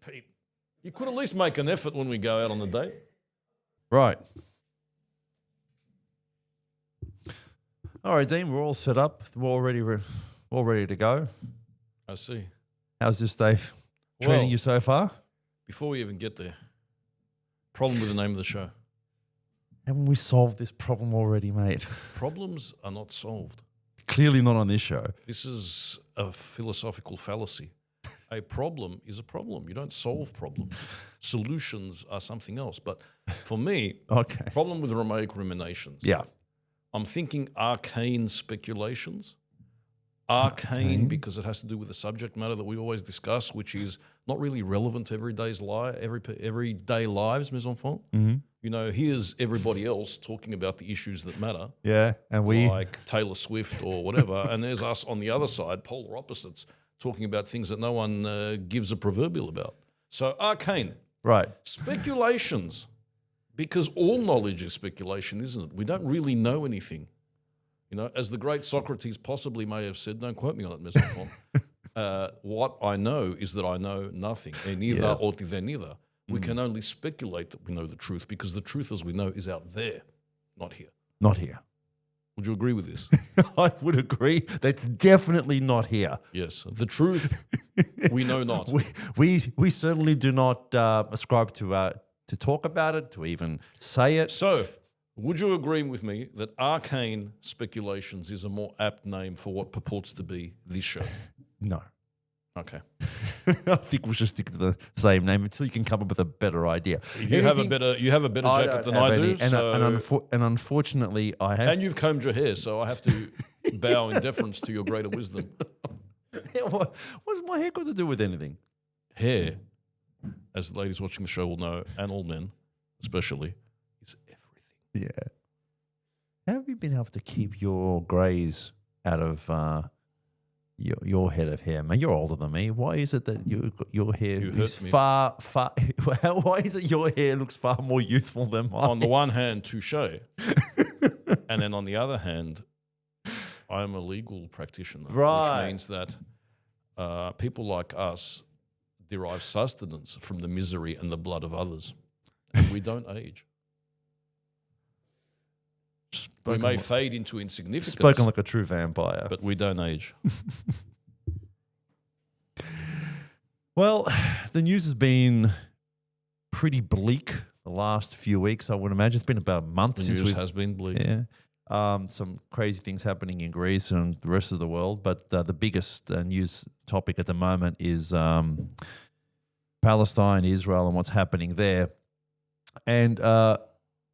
Pete, you could at least make an effort when we go out on the date. Right. All right, Dean, we're all set up. We're all ready to go. I see. How's this day treating you so far? Before we even get there, problem with the name of the show. Haven't we solved this problem already, mate? Problems are not solved. Clearly not on this show. This is a philosophical fallacy. A problem is a problem. You don't solve problems. Solutions are something else. But for me, problem with Romaic ruminations. Yeah. I'm thinking arcane speculations. Arcane because it has to do with the subject matter that we always discuss, which is not really relevant to everyday lives, mes enfants. Mm-hmm. You know, here's everybody else talking about the issues that matter. Yeah, and we... Like Taylor Swift or whatever, and there's us on the other side, polar opposites, talking about things that no one gives a proverbial about. So arcane. Right. Speculations, because all knowledge is speculation, isn't it? We don't really know anything. You know, as the great Socrates possibly may have said, don't quote me on it, Mr. Font, what I know is that I know nothing. Neither or neither. We can only speculate that we know the truth because the truth as we know is out there, not here. Not here. Would you agree with this? I would agree. That's definitely not here. Yes. The truth, we know not. We certainly do not ascribe to talk about it, to even say it. So, would you agree with me that arcane speculations is a more apt name for what purports to be this show? No. Okay. I think we should stick to the same name until you can come up with a better idea. You have a better jacket than I do. And unfortunately, I have. And you've combed your hair, so I have to bow in deference to your greater wisdom. What does my hair got to do with anything? Hair, as the ladies watching the show will know, and all men especially, is everything. Yeah. How have you been able to keep your greys out of your head of hair, man? You're older than me. Why is it that your hair is far? Why is it your hair looks far more youthful than mine? On the one hand, touche, and then on the other hand, I'm a legal practitioner, which means that people like us derive sustenance from the misery and the blood of others, and we don't age. We may fade into insignificance. Spoken like a true vampire. But we don't age. Well, the news has been pretty bleak the last few weeks, I would imagine. It's been about a month since the news has been bleak. Yeah. Some crazy things happening in Greece and the rest of the world. But the biggest news topic at the moment is Palestine, Israel, and what's happening there. And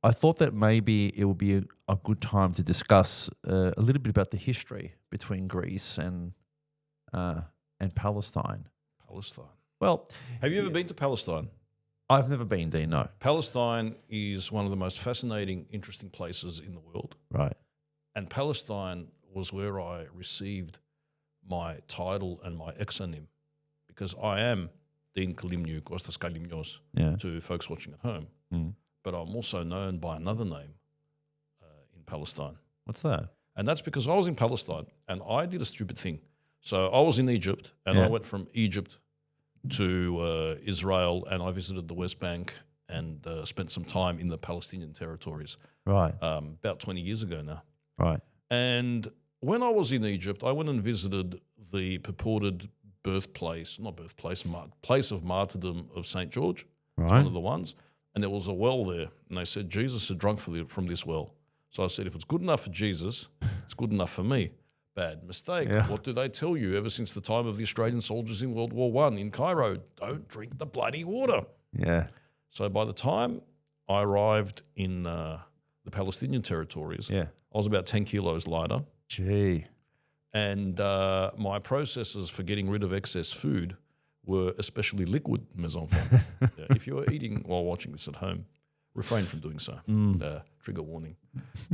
I thought that maybe it would be a good time to discuss a little bit about the history between Greece and Palestine. Palestine. Well, have you ever been to Palestine? I've never been, Dean, no. Palestine is one of the most fascinating, interesting places in the world. Right. And Palestine was where I received my title and my exonym, because I am Dean Kalimniu Kostas Kalimnios to folks watching at home. Mm. But I'm also known by another name in Palestine. What's that? And that's because I was in Palestine and I did a stupid thing. So I was in Egypt and I went from Egypt to Israel, and I visited the West Bank and spent some time in the Palestinian territories. Right. About 20 years ago now. Right. And when I was in Egypt, I went and visited the purported place of martyrdom of St. George. Right. It's one of the ones. And there was a well there, and they said Jesus had drunk from this well. So I said, if it's good enough for Jesus, it's good enough for me. Bad mistake. Yeah. What do they tell you ever since the time of the Australian soldiers in World War I in Cairo? Don't drink the bloody water. Yeah. So by the time I arrived in the Palestinian territories, I was about 10 kilos lighter. Gee. And my processes for getting rid of excess food were especially liquid, mes enfants. If you're eating while watching this at home, refrain from doing so. Trigger warning.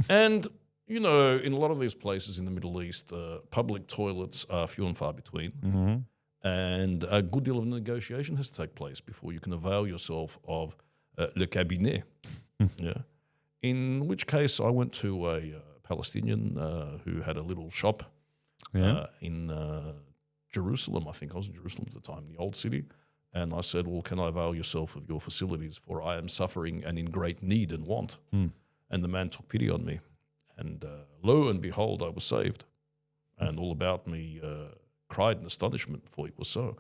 And, you know, in a lot of these places in the Middle East, public toilets are few and far between. Mm-hmm. And a good deal of negotiation has to take place before you can avail yourself of le cabinet. In which case I went to a Palestinian who had a little shop in Jerusalem. I think I was in Jerusalem at the time, the old city. And I said, well, can I avail yourself of your facilities, for I am suffering and in great need and want. And the man took pity on me. And lo and behold, I was saved. And all about me cried in astonishment, for it was so.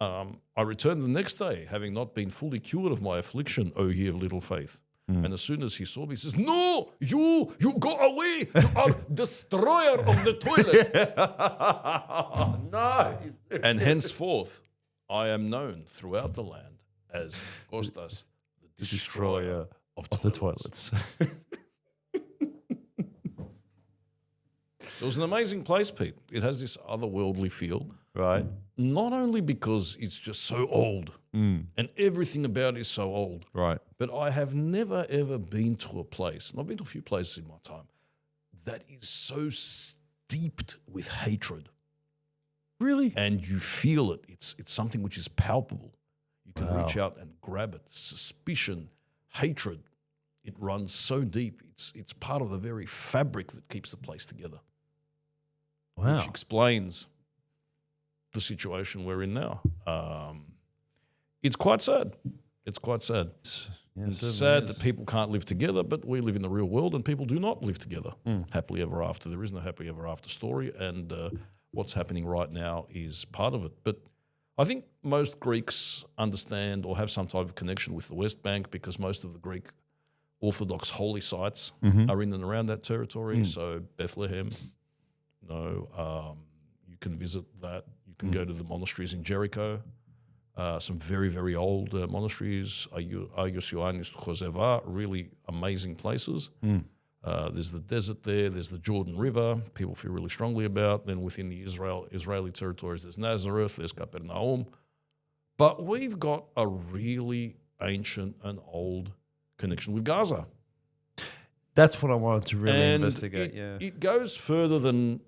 I returned the next day, having not been fully cured of my affliction, O ye of little faith. And as soon as he saw me, he says, no, you go away. You are destroyer of the toilet. No. And henceforth, I am known throughout the land as Kostas, the destroyer of the toilets. It was an amazing place, Pete. It has this otherworldly feel. Right. Not only because it's just so old and everything about it is so old. Right. But I have never, ever been to a place, and I've been to a few places in my time, that is so steeped with hatred. Really? And you feel it. It's something which is palpable. You can reach out and grab it. Suspicion, hatred, it runs so deep. It's part of the very fabric that keeps the place together. Wow. Which explains the situation we're in now. It's quite sad. It's quite sad. It's sad that people can't live together, but we live in the real world and people do not live together happily ever after. There is no happily ever after story, and what's happening right now is part of it. But I think most Greeks understand or have some type of connection with the West Bank, because most of the Greek Orthodox holy sites are in and around that territory. So Bethlehem, you can visit that. You can go to the monasteries in Jericho, some very, very old monasteries, Agios Ioannis Choseva, really amazing places. There's the desert there. There's the Jordan River, people feel really strongly about. Then within the Israeli territories, there's Nazareth, there's Capernaum. But we've got a really ancient and old connection with Gaza. That's what I wanted to really And investigate. It goes further than,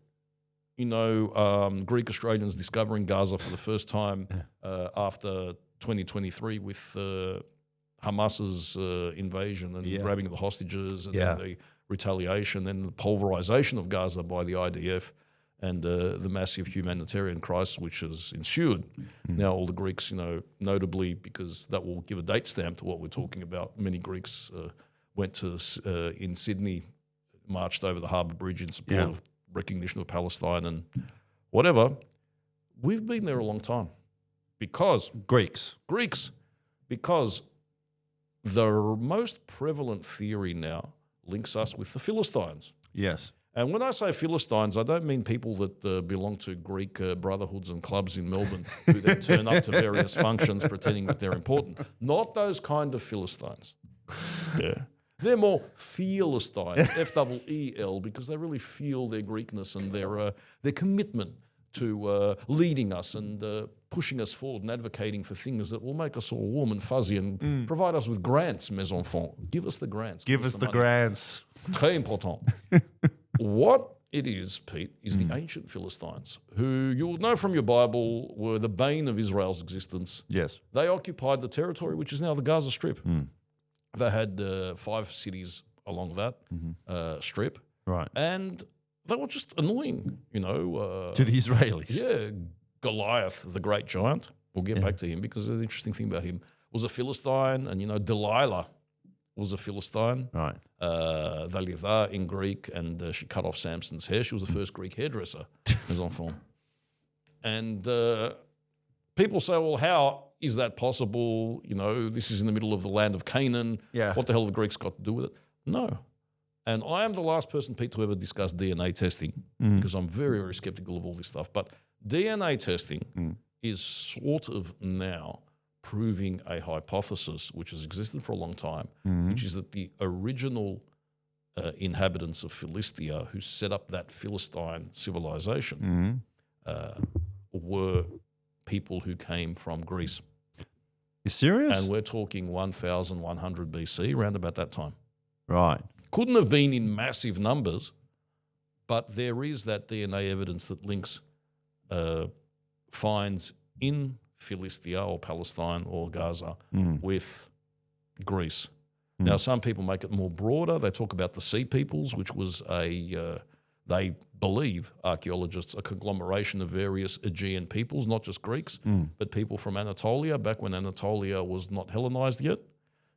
Greek Australians discovering Gaza for the first time after 2023 with Hamas's invasion and grabbing of the hostages and then the retaliation and the pulverization of Gaza by the IDF and the massive humanitarian crisis which has ensued. Now all the Greeks, notably, because that will give a date stamp to what we're talking about, many Greeks went to in Sydney, marched over the Harbour Bridge in support of recognition of Palestine and whatever. We've been there a long time because Greeks, because the most prevalent theory now links us with the Philistines. Yes. And when I say Philistines, I don't mean people that belong to Greek brotherhoods and clubs in Melbourne who then turn up to various functions pretending that they're important. Not those kind of Philistines. Yeah. They're more Philistines, F-E-E-L, because they really feel their Greekness and their commitment to leading us and pushing us forward and advocating for things that will make us all warm and fuzzy and provide us with grants, mes enfants. Give us the grants. Give us the grants. Très important. What it is, Pete, is the ancient Philistines, who you'll know from your Bible were the bane of Israel's existence. Yes. They occupied the territory which is now the Gaza Strip. They had 5 cities along that strip. Right. And they were just annoying, to the Israelis. Yeah. Goliath, the great giant, we'll get back to him because the interesting thing about him was a Philistine, and, Delilah was a Philistine. Right. Dalila in Greek, and she cut off Samson's hair. She was the first Greek hairdresser, mes enfants. And people say, well, how is that possible? This is in the middle of the land of Canaan. Yeah. What the hell have the Greeks got to do with it? No. And I am the last person, Pete, to ever discuss DNA testing because I'm very, very skeptical of all this stuff. But DNA testing is sort of now proving a hypothesis which has existed for a long time, which is that the original inhabitants of Philistia who set up that Philistine civilization were people who came from Greece. You serious? And we're talking 1100 BC, around about that time. Right. Couldn't have been in massive numbers, but there is that DNA evidence that links finds in Philistia or Palestine or Gaza with Greece. Now, some people make it more broader. They talk about the Sea Peoples, which was the they believe, archaeologists, a conglomeration of various Aegean peoples, not just Greeks, but people from Anatolia, back when Anatolia was not Hellenized yet.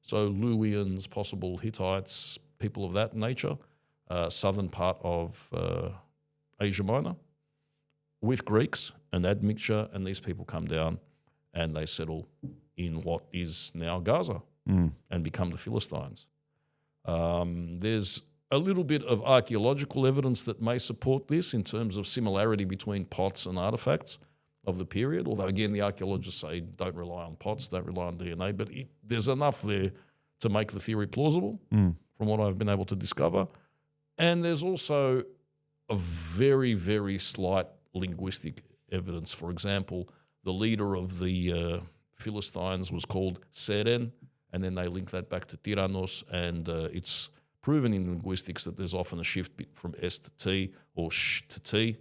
So Luwians, possible Hittites, people of that nature, southern part of Asia Minor, with Greeks, an admixture, and these people come down and they settle in what is now Gaza and become the Philistines. There's a little bit of archaeological evidence that may support this in terms of similarity between pots and artifacts of the period, although again the archaeologists say don't rely on pots, don't rely on DNA, but there's enough there to make the theory plausible from what I've been able to discover. And there's also a very, very slight linguistic evidence. For example, the leader of the Philistines was called Seren, and then they link that back to Tyrannos, and it's proven in linguistics that there's often a shift from S to T or sh to T,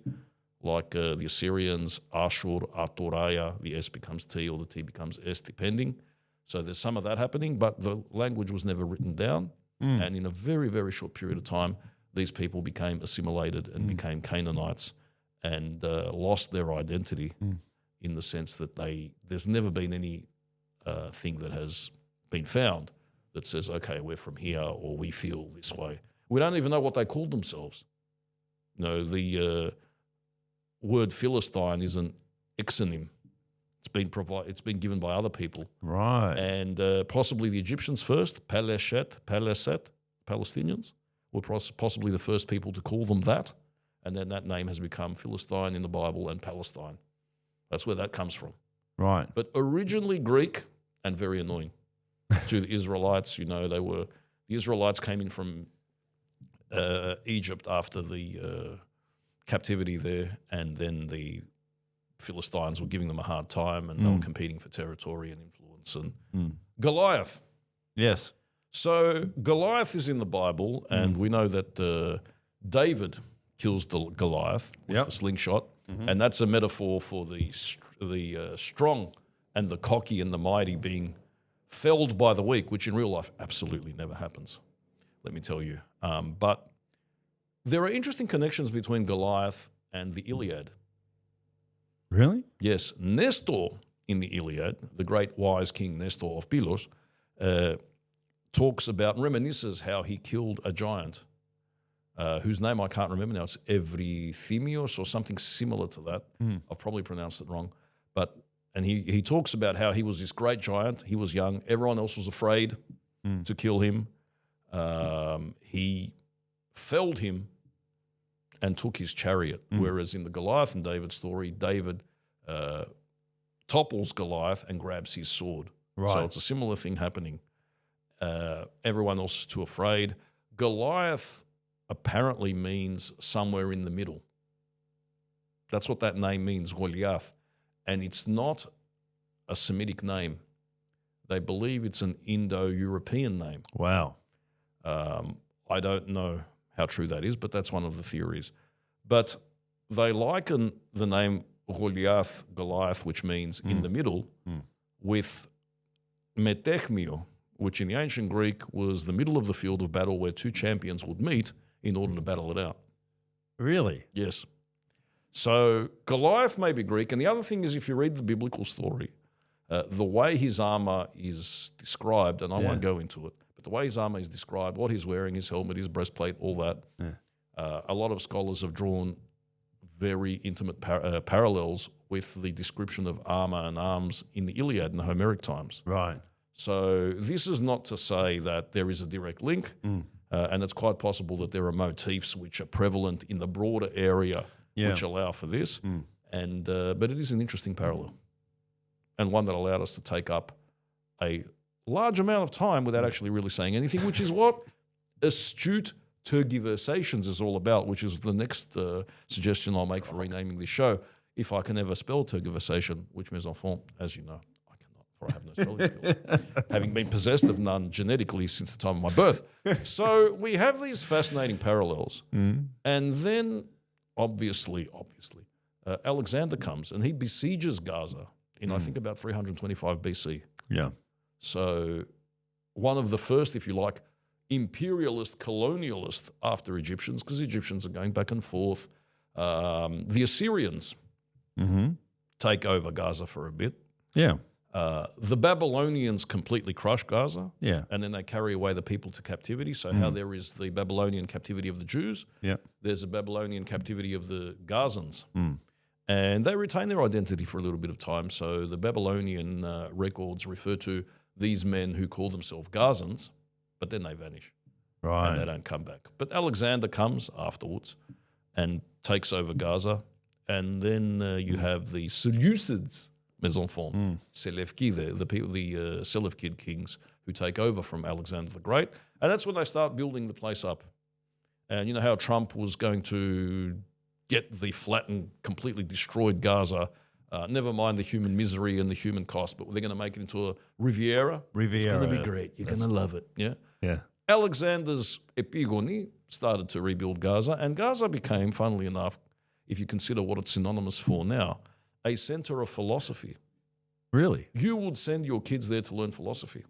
like the Assyrians, Ashur, Aturaya, the S becomes T or the T becomes S, depending. So there's some of that happening, but the language was never written down, and in a very, very short period of time, these people became assimilated and became Canaanites and lost their identity in the sense that there's never been any thing that has been found that says, okay, we're from here or we feel this way. We don't even know what they called themselves. You know, the word Philistine is an exonym. It's been given by other people. Right. And possibly the Egyptians first, Paleset, Palestinians, were possibly the first people to call them that. And then that name has become Philistine in the Bible and Palestine. That's where that comes from. Right. But originally Greek and very annoying to the Israelites. You know, the Israelites came in from Egypt after the captivity there, and then the Philistines were giving them a hard time, and they were competing for territory and influence. And Goliath. Yes. So Goliath is in the Bible, and we know that David kills the Goliath with the slingshot, and that's a metaphor for the strong and the cocky and the mighty being felled by the weak, which in real life absolutely never happens, let me tell you. But there are interesting connections between Goliath and the Iliad. Really? Yes, Nestor in the Iliad, the great wise king Nestor of Pylos, talks about, reminisces how he killed a giant whose name I can't remember now. It's Eurythemios or something similar to that. I've probably pronounced it wrong. And he talks about how he was this great giant. He was young. Everyone else was afraid to kill him. He felled him and took his chariot. Whereas in the Goliath and David story, David topples Goliath and grabs his sword. Right. So it's a similar thing happening. Everyone else is too afraid. Goliath apparently means somewhere in the middle. That's what that name means, Goliath. And it's not a Semitic name. They believe it's an Indo-European name. Wow. I don't know how true that is, but that's one of the theories. But they liken the name Goliath, which means in the middle, with metechmio, which in the ancient Greek was the middle of the field of battle where two champions would meet in order to battle it out. Really? Yes. So Goliath may be Greek. And the other thing is, if you read the biblical story, the way his armor is described, and I won't go into it, but the way his armor is described, what he's wearing, his helmet, his breastplate, all that, a lot of scholars have drawn very intimate parallels with the description of armor and arms in the Iliad in the Homeric times. Right. So this is not to say that there is a direct link, and it's quite possible that there are motifs which are prevalent in the broader area which allow for this. And but it is an interesting parallel, and one that allowed us to take up a large amount of time without actually really saying anything, which is what astute tergiversations is all about, which is the next suggestion I'll make for renaming this show. If I can ever spell tergiversation, which mes enfants, as you know, I cannot, for I have no spelling skills, having been possessed of none genetically since the time of my birth. So we have these fascinating parallels. And then, obviously, Alexander comes and he besieges Gaza in, I think, about 325 BC. Yeah. So one of the first, if you like, imperialist, colonialist after Egyptians, because Egyptians are going back and forth. The Assyrians take over Gaza for a bit. Yeah. The Babylonians completely crush Gaza. Yeah. And then they carry away the people to captivity. So how there is the Babylonian captivity of the Jews, Yeah. there's a Babylonian captivity of the Gazans. And they retain their identity for a little bit of time. So the Babylonian records refer to these men who call themselves Gazans, but then they vanish. Right. And they don't come back. But Alexander comes afterwards and takes over Gaza. And then you have the Seleucids, mes enfants, Selevki, the Selevkid kings who take over from Alexander the Great. And that's when they start building the place up. And you know how Trump was going to get the flattened, completely destroyed Gaza, never mind the human misery and the human cost, but they're going to make it into a Riviera. It's going to be great. You're going to love it. Yeah. Yeah. Alexander's epigony started to rebuild Gaza, and Gaza became, funnily enough, if you consider what it's synonymous for now, a center of philosophy. Really? You would send your kids there to learn philosophy.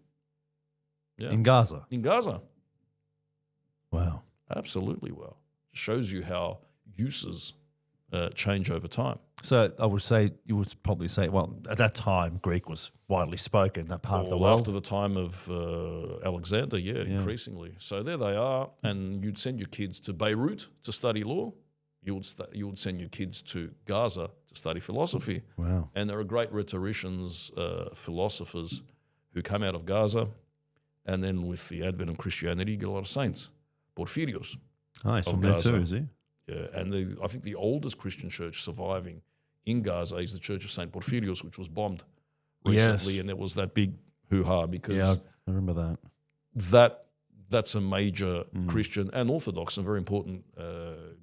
Yeah. In Gaza? In Gaza. Wow. Absolutely. Well, shows you how uses change over time. So I would say, you would probably say, well, at that time, Greek was widely spoken, that part of the world. After the time of Alexander, increasingly. So there they are, and you'd send your kids to Beirut to study law. You would send your kids to Gaza to study philosophy. Wow. And there are great rhetoricians, philosophers who come out of Gaza, and then with the advent of Christianity, you get a lot of saints. Porphyrios. Oh, he's from there too, is he? Yeah, and I think the oldest Christian church surviving in Gaza is the Church of St. Porphyrios, which was bombed recently, and there was that big hoo-ha because I remember that. That's a major Christian and Orthodox and very important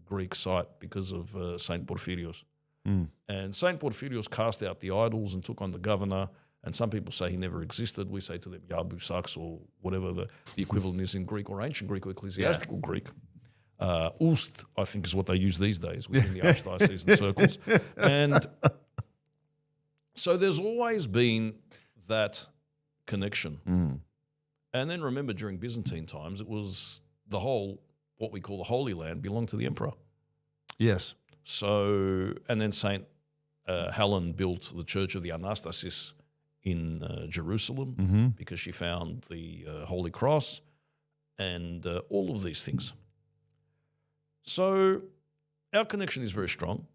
Greek site because of St. Porphyrios. And St. Porphyrios cast out the idols and took on the governor, and some people say he never existed. We say to them Yabu Saks or whatever the equivalent is in Greek or ancient Greek or ecclesiastical Greek. Ust, I think, is what they use these days within the archdiocesan circles. And so there's always been that connection. And then remember, during Byzantine times, it was the whole, what we call the Holy Land, belonged to the emperor. Yes. So, and then St. Helen built the Church of the Anastasis in Jerusalem because she found the Holy Cross and all of these things. So our connection is very strong.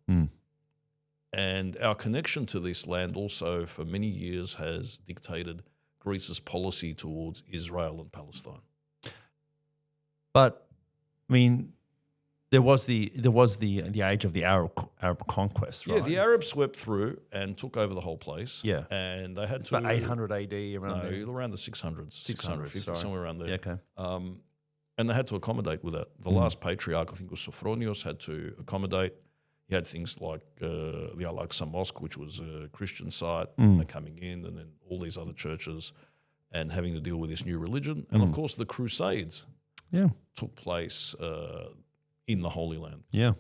And our connection to this land also for many years has dictated Greece's policy towards Israel and Palestine. But I mean, there was the age of the Arab conquest, right? Yeah, the Arabs swept through and took over the whole place. Yeah, and they had it's to about 800 AD around there. around the 600s, 650, somewhere around there. Yeah, okay. And they had to accommodate with that. The last patriarch, I think, was Sophronios, had to accommodate. He had things like the Al-Aqsa Mosque, which was a Christian site, and coming in, and then all these other churches, and having to deal with this new religion. And of course, the Crusades took place in the Holy Land. Yeah.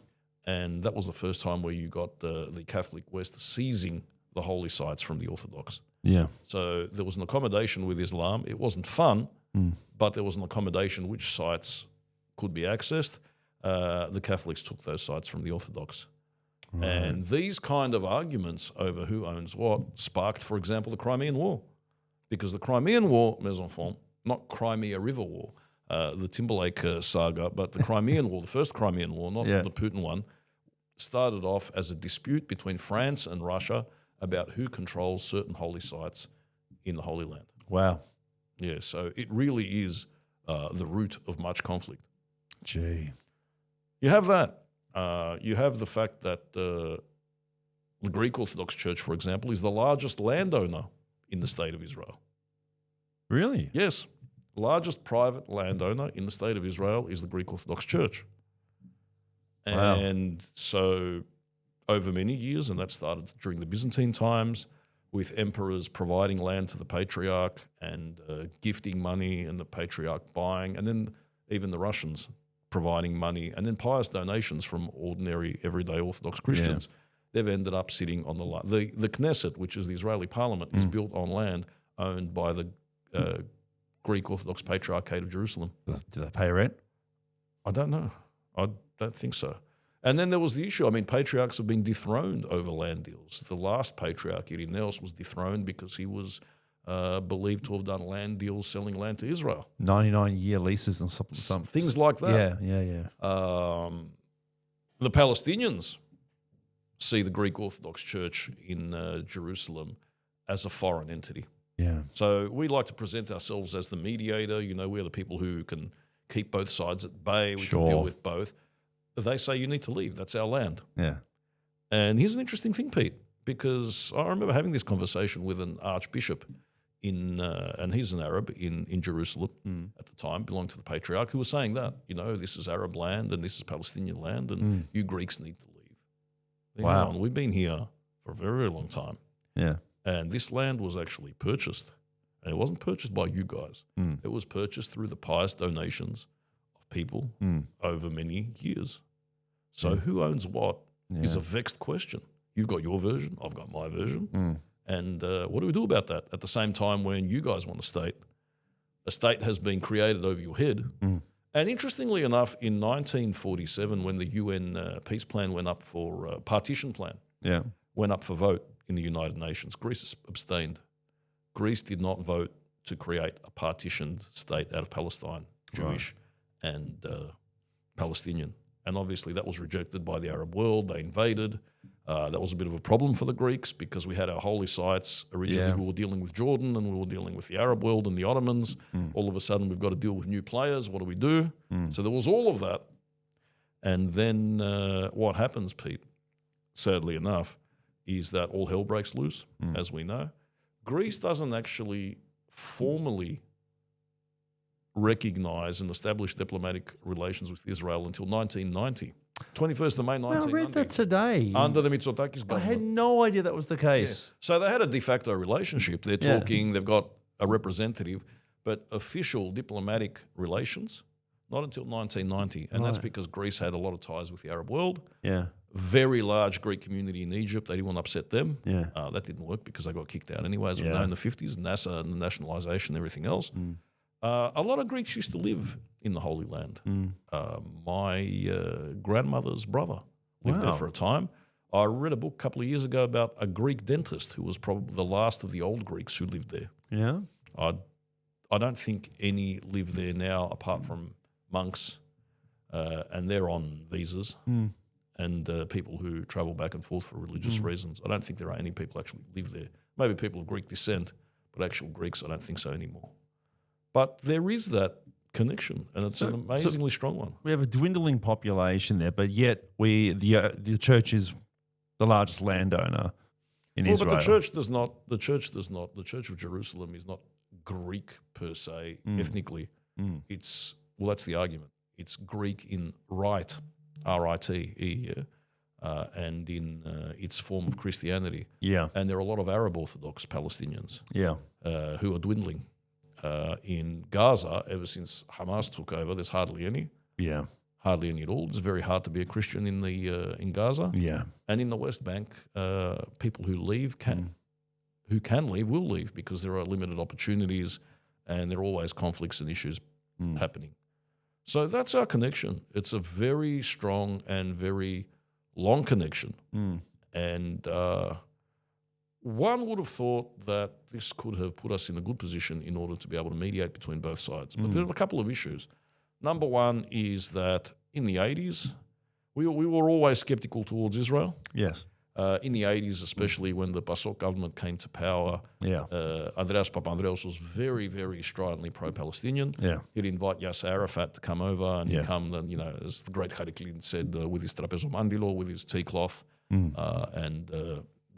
And that was the first time where you got the Catholic West seizing the holy sites from the Orthodox. Yeah. So there was an accommodation with Islam. It wasn't fun, but there was an accommodation which sites could be accessed. The Catholics took those sites from the Orthodox. Right. And these kind of arguments over who owns what sparked, for example, the Crimean War. Because the Crimean War, mes enfants, not Crimea River War, the Timberlake saga, but the Crimean War, the first Crimean War, not the Putin one, started off as a dispute between France and Russia about who controls certain holy sites in the Holy Land. Wow. Yeah, so it really is the root of much conflict. Gee. You have that. You have the fact that the Greek Orthodox Church, for example, is the largest landowner in the state of Israel. Really? Yes. Largest private landowner in the state of Israel is the Greek Orthodox Church. And so over many years, and that started during the Byzantine times, with emperors providing land to the patriarch and gifting money and the patriarch buying, and then even the Russians providing money, and then pious donations from ordinary, everyday Orthodox Christians. They've ended up sitting on the Knesset, which is the Israeli parliament, is built on land owned by the Greek Orthodox Patriarchate of Jerusalem. Do they pay rent? I don't know. I don't think so. And then there was the issue. I mean, patriarchs have been dethroned over land deals. The last patriarch, Irenaeus, was dethroned because he was believed to have done land deals selling land to Israel. 99-year leases and some things like that. Yeah. The Palestinians see the Greek Orthodox Church in Jerusalem as a foreign entity. Yeah. So we like to present ourselves as the mediator. You know, we're the people who can keep both sides at bay. We can deal with both. They say you need to leave. That's our land. Yeah. And here's an interesting thing, Pete, because I remember having this conversation with an archbishop and he's an Arab in Jerusalem at the time, belonged to the patriarch, who was saying that, you know, this is Arab land and this is Palestinian land and you Greeks need to leave. Wow. We've been here for a very, very long time. Yeah. And this land was actually purchased. And it wasn't purchased by you guys. It was purchased through the pious donations of people over many years. So who owns what is a vexed question. You've got your version, I've got my version. And what do we do about that? At the same time, when you guys want a state has been created over your head. And interestingly enough, in 1947, when the UN peace plan went up for partition plan, went up for vote in the United Nations, Greece abstained. Greece did not vote to create a partitioned state out of Palestine, Jewish and Palestinian. And obviously that was rejected by the Arab world. They invaded. That was a bit of a problem for the Greeks because we had our holy sites. Originally we were dealing with Jordan and we were dealing with the Arab world and the Ottomans. All of a sudden we've got to deal with new players. What do we do? So there was all of that. And then what happens, Pete, sadly enough, is that all hell breaks loose, as we know. Greece doesn't actually formally recognize and establish diplomatic relations with Israel until 1990. 21st of May 1990. I read that today. Under the Mitsotakis government. I had no idea that was the case. Yeah. So they had a de facto relationship. They're talking, they've got a representative, but official diplomatic relations, not until 1990. And that's because Greece had a lot of ties with the Arab world. Yeah. Very large Greek community in Egypt. They didn't want to upset them. Yeah. That didn't work because they got kicked out anyway, as we know in the 50s, NASA and the nationalisation and everything else. A lot of Greeks used to live in the Holy Land. My grandmother's brother lived there for a time. I read a book a couple of years ago about a Greek dentist who was probably the last of the old Greeks who lived there. Yeah. I don't think any live there now apart from monks, and they're on visas, and people who travel back and forth for religious reasons. I don't think there are any people actually live there. Maybe people of Greek descent, but actual Greeks, I don't think so anymore. But there is that connection, and it's an amazingly strong one. We have a dwindling population there, but yet the church is the largest landowner in Israel. But the church does not. The Church of Jerusalem is not Greek per se ethnically. It's that's the argument. It's Greek in rite, R-I-T-E, and in its form of Christianity. Yeah, and there are a lot of Arab Orthodox Palestinians. Who are dwindling. In Gaza, ever since Hamas took over, there's hardly any. Yeah, hardly any at all. It's very hard to be a Christian in Gaza. Yeah, and in the West Bank, people who can leave will leave because there are limited opportunities, and there are always conflicts and issues happening. So that's our connection. It's a very strong and very long connection, and. One would have thought that this could have put us in a good position in order to be able to mediate between both sides. But there are a couple of issues. Number one is that in the 80s, we were always skeptical towards Israel. Yes. In the 80s, especially when the PASOK government came to power, Andreas Papandreou was very, very stridently pro-Palestinian. Yeah. He'd invite Yasser Arafat to come over, and he'd come, and, as the great Hariklin said, with his trapezomandilo, with his tea cloth, and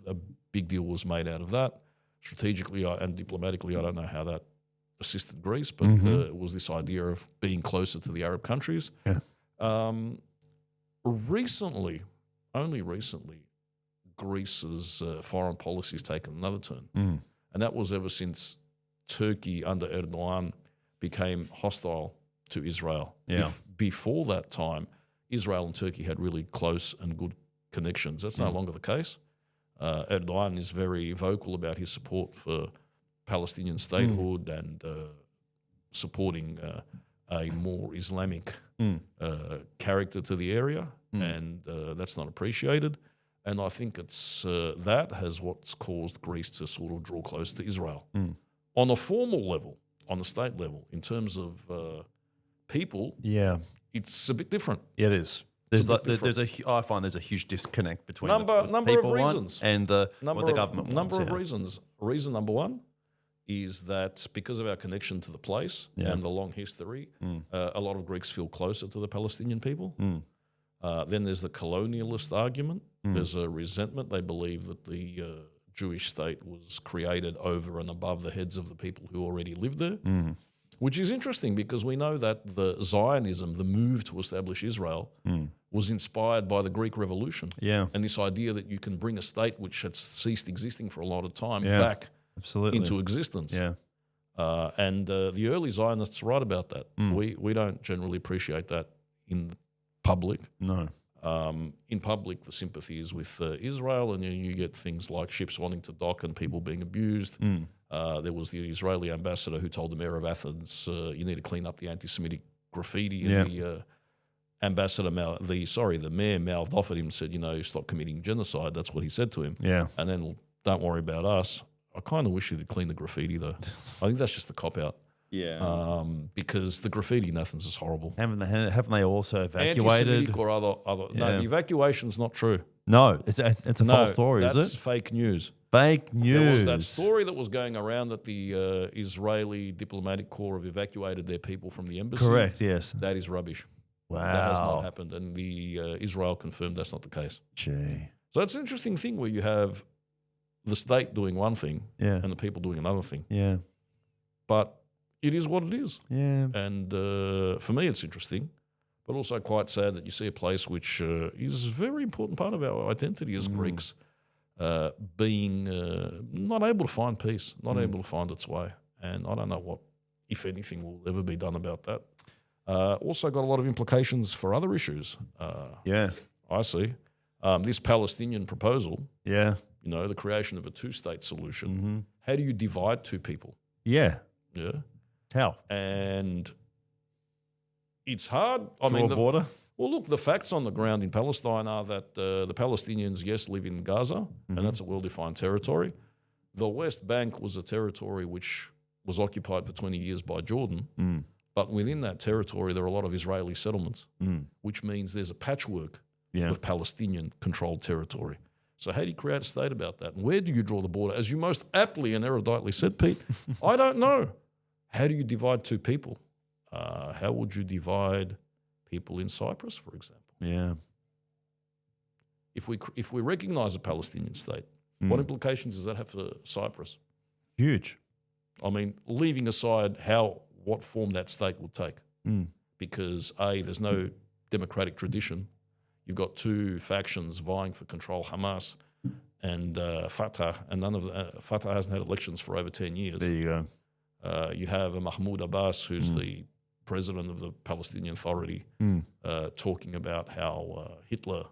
a big deal was made out of that. Strategically and diplomatically, I don't know how that assisted Greece, but it was this idea of being closer to the Arab countries. Yeah. Only recently, Greece's foreign policy has taken another turn. And that was ever since Turkey under Erdogan became hostile to Israel. Yeah. Before that time, Israel and Turkey had really close and good connections. That's no longer the case. Erdogan is very vocal about his support for Palestinian statehood and supporting a more Islamic character to the area, and that's not appreciated. And I think it's that has what's caused Greece to sort of draw close to Israel. On a formal level, on the state level, in terms of people, it's a bit different. It is. I find there's a huge disconnect between number the people of reasons and what the government wants. Number of reasons. Reason number one is that because of our connection to the place and the long history, a lot of Greeks feel closer to the Palestinian people. Then there's the colonialist argument. There's a resentment. They believe that the Jewish state was created over and above the heads of the people who already lived there, which is interesting because we know that the Zionism, the move to establish Israel, was inspired by the Greek Revolution. And this idea that you can bring a state which had ceased existing for a lot of time back into existence. And the early Zionists write about that. We don't generally appreciate that in public. No. In public, the sympathy is with Israel, and you get things like ships wanting to dock and people being abused. There was the Israeli ambassador who told the mayor of Athens, "You need to clean up the anti-Semitic graffiti." And the the mayor mouthed off at him and said, "Stop committing genocide." That's what he said to him. And then, well, don't worry about us. I kind of wish he'd clean the graffiti though. I think that's just a cop out. Because the graffiti in Athens is horrible. Haven't they also evacuated? Anti-Semitic or other. No, the evacuation's not true. No, it's a false story, is it? That's fake news. Fake news. There was that story that was going around that the Israeli diplomatic corps have evacuated their people from the embassy. Correct, yes. That is rubbish. Wow. That has not happened, and the Israel confirmed that's not the case. Gee. So it's an interesting thing where you have the state doing one thing and the people doing another thing. But it is what it is. And for me, it's interesting, but also quite sad that you see a place which is a very important part of our identity as Greeks being not able to find peace, not able to find its way. And I don't know what, if anything, will ever be done about that. Also got a lot of implications for other issues. I see. This Palestinian proposal, the creation of a two-state solution. How do you divide two people? How? And it's hard. Draw a border? Well, look, the facts on the ground in Palestine are that the Palestinians, yes, live in Gaza, and that's a well-defined territory. The West Bank was a territory which was occupied for 20 years by Jordan, but within that territory there are a lot of Israeli settlements, which means there's a patchwork of Palestinian-controlled territory. So how do you create a state about that? And where do you draw the border? As you most aptly and eruditely said, Pete, I don't know. How do you divide two people? How would you divide people in Cyprus, for example? If we recognise a Palestinian state, what implications does that have for Cyprus? Huge. I mean, leaving aside what form that state would take, because there's no democratic tradition. You've got two factions vying for control, Hamas and Fatah, and Fatah hasn't had elections for over 10 years. There you go. You have Mahmoud Abbas, who's the president of the Palestinian Authority, talking about how Hitler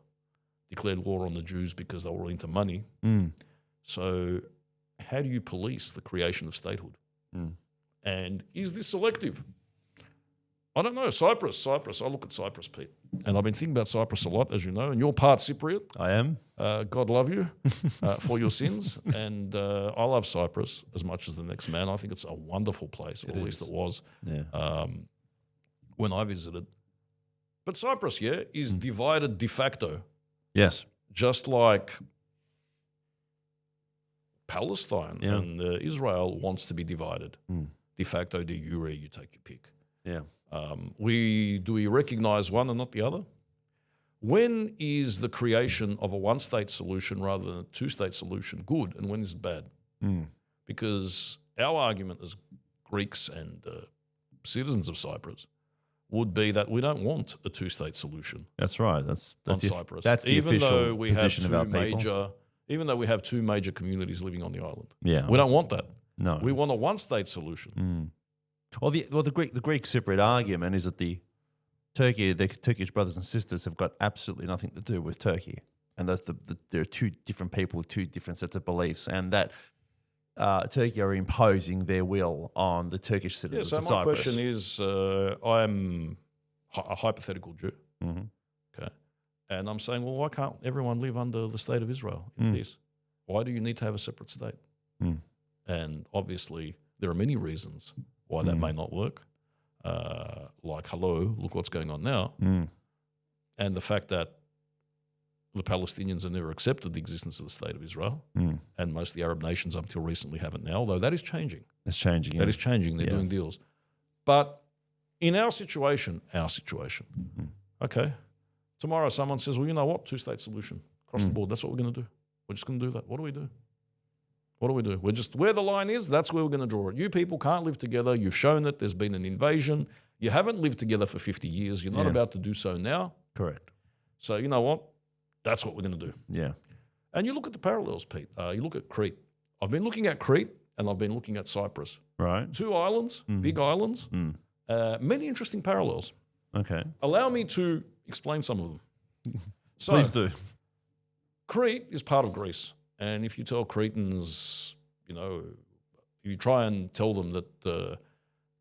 declared war on the Jews because they were into money. So how do you police the creation of statehood? And is this selective? I don't know. Cyprus. I look at Cyprus, Pete. And I've been thinking about Cyprus a lot, as you know, and you're part Cypriot. I am. God love you for your sins. And I love Cyprus as much as the next man. I think it's a wonderful place, or at least it was when I visited. But Cyprus, is divided de facto. Yes. Just like Palestine and Israel wants to be divided. De facto, de jure, you take your pick. Do we recognise one and not the other? When is the creation of a one-state solution rather than a two-state solution good, and when is it bad? Because our argument as Greeks and citizens of Cyprus would be that we don't want a two-state solution. That's right. That's Cyprus. That's the official position of our people. Even though we have two major communities living on the island, we don't want that. No, we want a one-state solution. Well, the Greek Cypriot argument is that the Turkish brothers and sisters have got absolutely nothing to do with Turkey, and that's there are two different people with two different sets of beliefs, and that Turkey are imposing their will on the Turkish citizens so of my Cyprus. question is, I'm a hypothetical Jew, okay, and I'm saying, well, why can't everyone live under the state of Israel in peace? Why do you need to have a separate state? And obviously, there are many reasons why that may not work. Like, hello, look what's going on now. And the fact that the Palestinians have never accepted the existence of the state of Israel, and most of the Arab nations up until recently haven't now, although that is changing. It's changing. That is changing. They're doing deals. But in our situation, okay, tomorrow someone says, well, you know what, two-state solution across the board. That's what we're going to do. We're just going to do that. What do we do? What do we do? We're just, where the line is, that's where we're going to draw it. You people can't live together. You've shown that there's been an invasion. You haven't lived together for 50 years. You're not about to do so now. Correct. So you know what? That's what we're going to do. Yeah. And you look at the parallels, Pete. You look at Crete. I've been looking at Crete and I've been looking at Cyprus. Right. Two islands, big islands, many interesting parallels. Okay. Allow me to explain some of them. So, Please do. Crete is part of Greece. And if you tell Cretans, you try and tell them that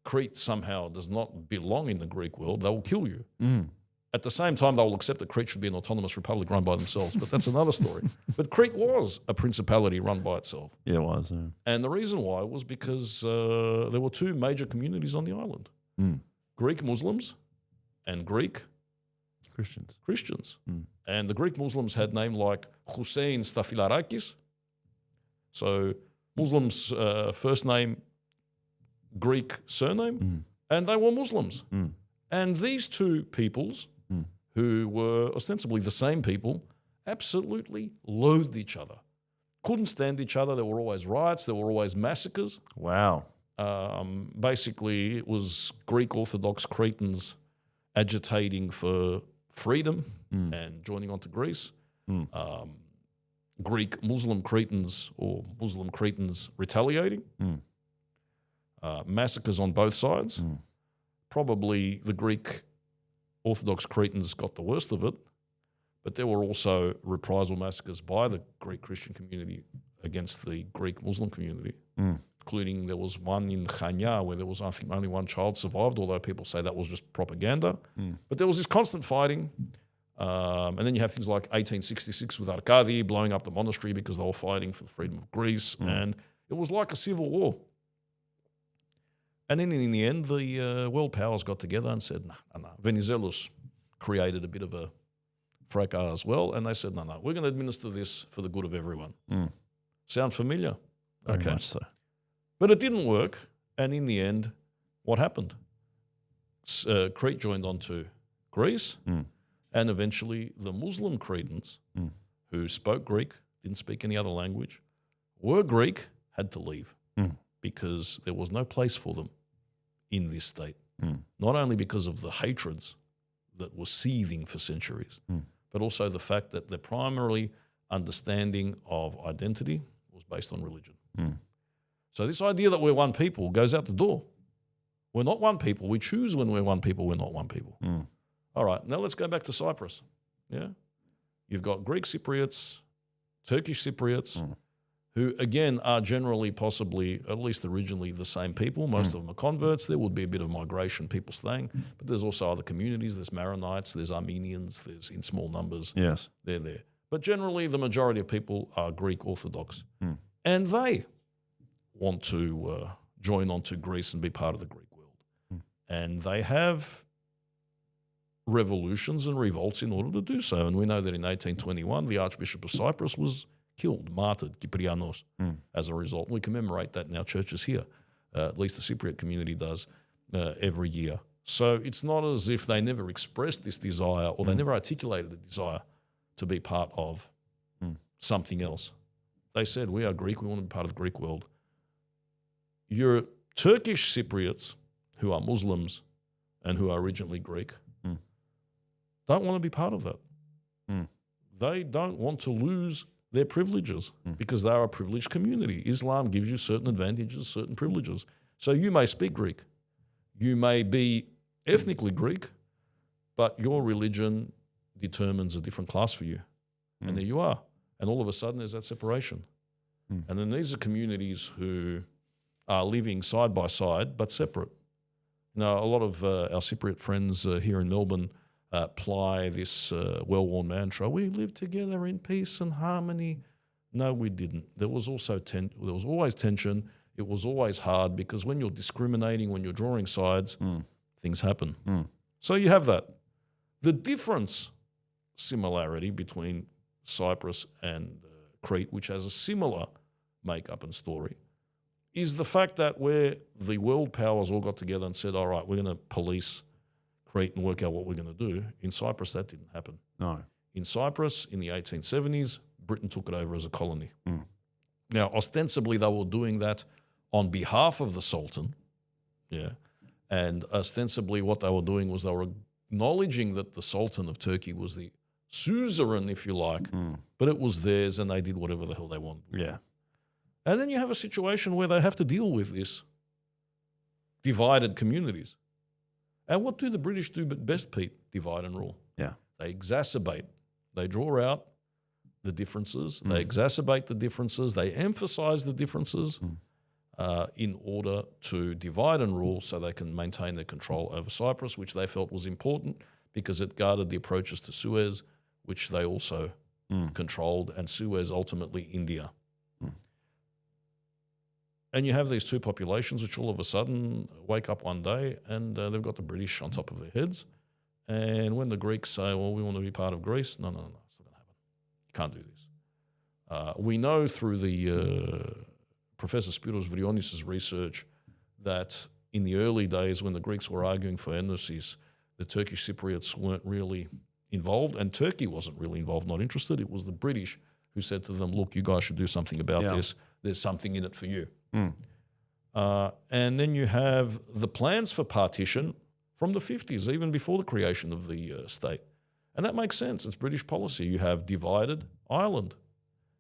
Crete somehow does not belong in the Greek world, they will kill you. At the same time, they will accept that Crete should be an autonomous republic run by themselves, but that's another story. But Crete was a principality run by itself. Yeah, it was. Yeah. And the reason why was because there were two major communities on the island, Greek Muslims and Greek Christians. And the Greek Muslims had names like Hussein Stafilarakis. So Muslims' first name, Greek surname, and they were Muslims. And these two peoples, who were ostensibly the same people, absolutely loathed each other. Couldn't stand each other. There were always riots. There were always massacres. Wow. Basically, it was Greek Orthodox Cretans agitating for freedom and joining on to Greece. Greek Muslim Cretans or Muslim Cretans retaliating. Massacres on both sides. Probably the Greek Orthodox Cretans got the worst of it, but there were also reprisal massacres by the Greek Christian community against the Greek Muslim community, including there was one in Chania where there was, I think, only one child survived, although people say that was just propaganda. But there was this constant fighting. And then you have things like 1866 with Arkadi blowing up the monastery because they were fighting for the freedom of Greece. And it was like a civil war. And then in the end, the world powers got together and said, no. Venizelos created a bit of a fracas as well. And they said, no, we're going to administer this for the good of everyone. Sound familiar? Very much so. But it didn't work. And in the end, what happened? Crete joined on to Greece. And eventually the Muslim Cretans, who spoke Greek, didn't speak any other language, were Greek, had to leave because there was no place for them in this state. Not only because of the hatreds that were seething for centuries, but also the fact that their primary understanding of identity was based on religion. So this idea that we're one people goes out the door. We're not one people. We choose when we're one people, we're not one people. All right, now let's go back to Cyprus. Yeah, you've got Greek Cypriots, Turkish Cypriots, who again are generally possibly, at least originally, the same people. Most of them are converts. There would be a bit of migration, people staying, but there's also other communities. There's Maronites, there's Armenians, there's in small numbers. Yes. They're there. But generally the majority of people are Greek Orthodox. And they want to join on to Greece and be part of the Greek world. And they have revolutions and revolts in order to do so. And we know that in 1821, the Archbishop of Cyprus was killed, martyred, Kyprianos, as a result. We commemorate that in our churches here. At least the Cypriot community does every year. So it's not as if they never expressed this desire or they never articulated a desire to be part of something else. They said, we are Greek, we want to be part of the Greek world. Your Turkish Cypriots, who are Muslims and who are originally Greek, don't want to be part of that. They don't want to lose their privileges because they are a privileged community. Islam gives you certain advantages, certain privileges. So you may speak Greek. You may be ethnically Greek, but your religion determines a different class for you. And there you are. And all of a sudden there's that separation. And then these are communities who are living side by side but separate. Now, a lot of our Cypriot friends here in Melbourne ply this well-worn mantra: we live together in peace and harmony. No, we didn't. There was also there was always tension. It was always hard because when you're discriminating, when you're drawing sides, things happen. So you have that. The similarity between Cyprus and Crete, which has a similar makeup and story, is the fact that where the world powers all got together and said, all right, we're going to police Crete and work out what we're going to do. In Cyprus, that didn't happen. No. In Cyprus, in the 1870s, Britain took it over as a colony. Now, ostensibly, they were doing that on behalf of the Sultan, and ostensibly what they were doing was they were acknowledging that the Sultan of Turkey was the suzerain, if you like, but it was theirs and they did whatever the hell they wanted. Yeah. And then you have a situation where they have to deal with this divided communities. And what do the British do but best, Pete? Divide and rule. Yeah. They exacerbate. They draw out the differences. They exacerbate the differences. They emphasize the differences in order to divide and rule so they can maintain their control over Cyprus, which they felt was important because it guarded the approaches to Suez, which they also controlled, and Suez ultimately India. And you have these two populations which all of a sudden wake up one day and they've got the British on top of their heads. And when the Greeks say, well, we want to be part of Greece, no, it's not going to happen. You can't do this. We know through the Professor Spiros Vrionis' research that in the early days when the Greeks were arguing for Enosis, the Turkish Cypriots weren't really involved, and Turkey wasn't really involved, not interested. It was the British who said to them, look, you guys should do something about this. There's something in it for you. And then you have the plans for partition from the 50s, even before the creation of the state. And that makes sense. It's British policy. You have divided Ireland.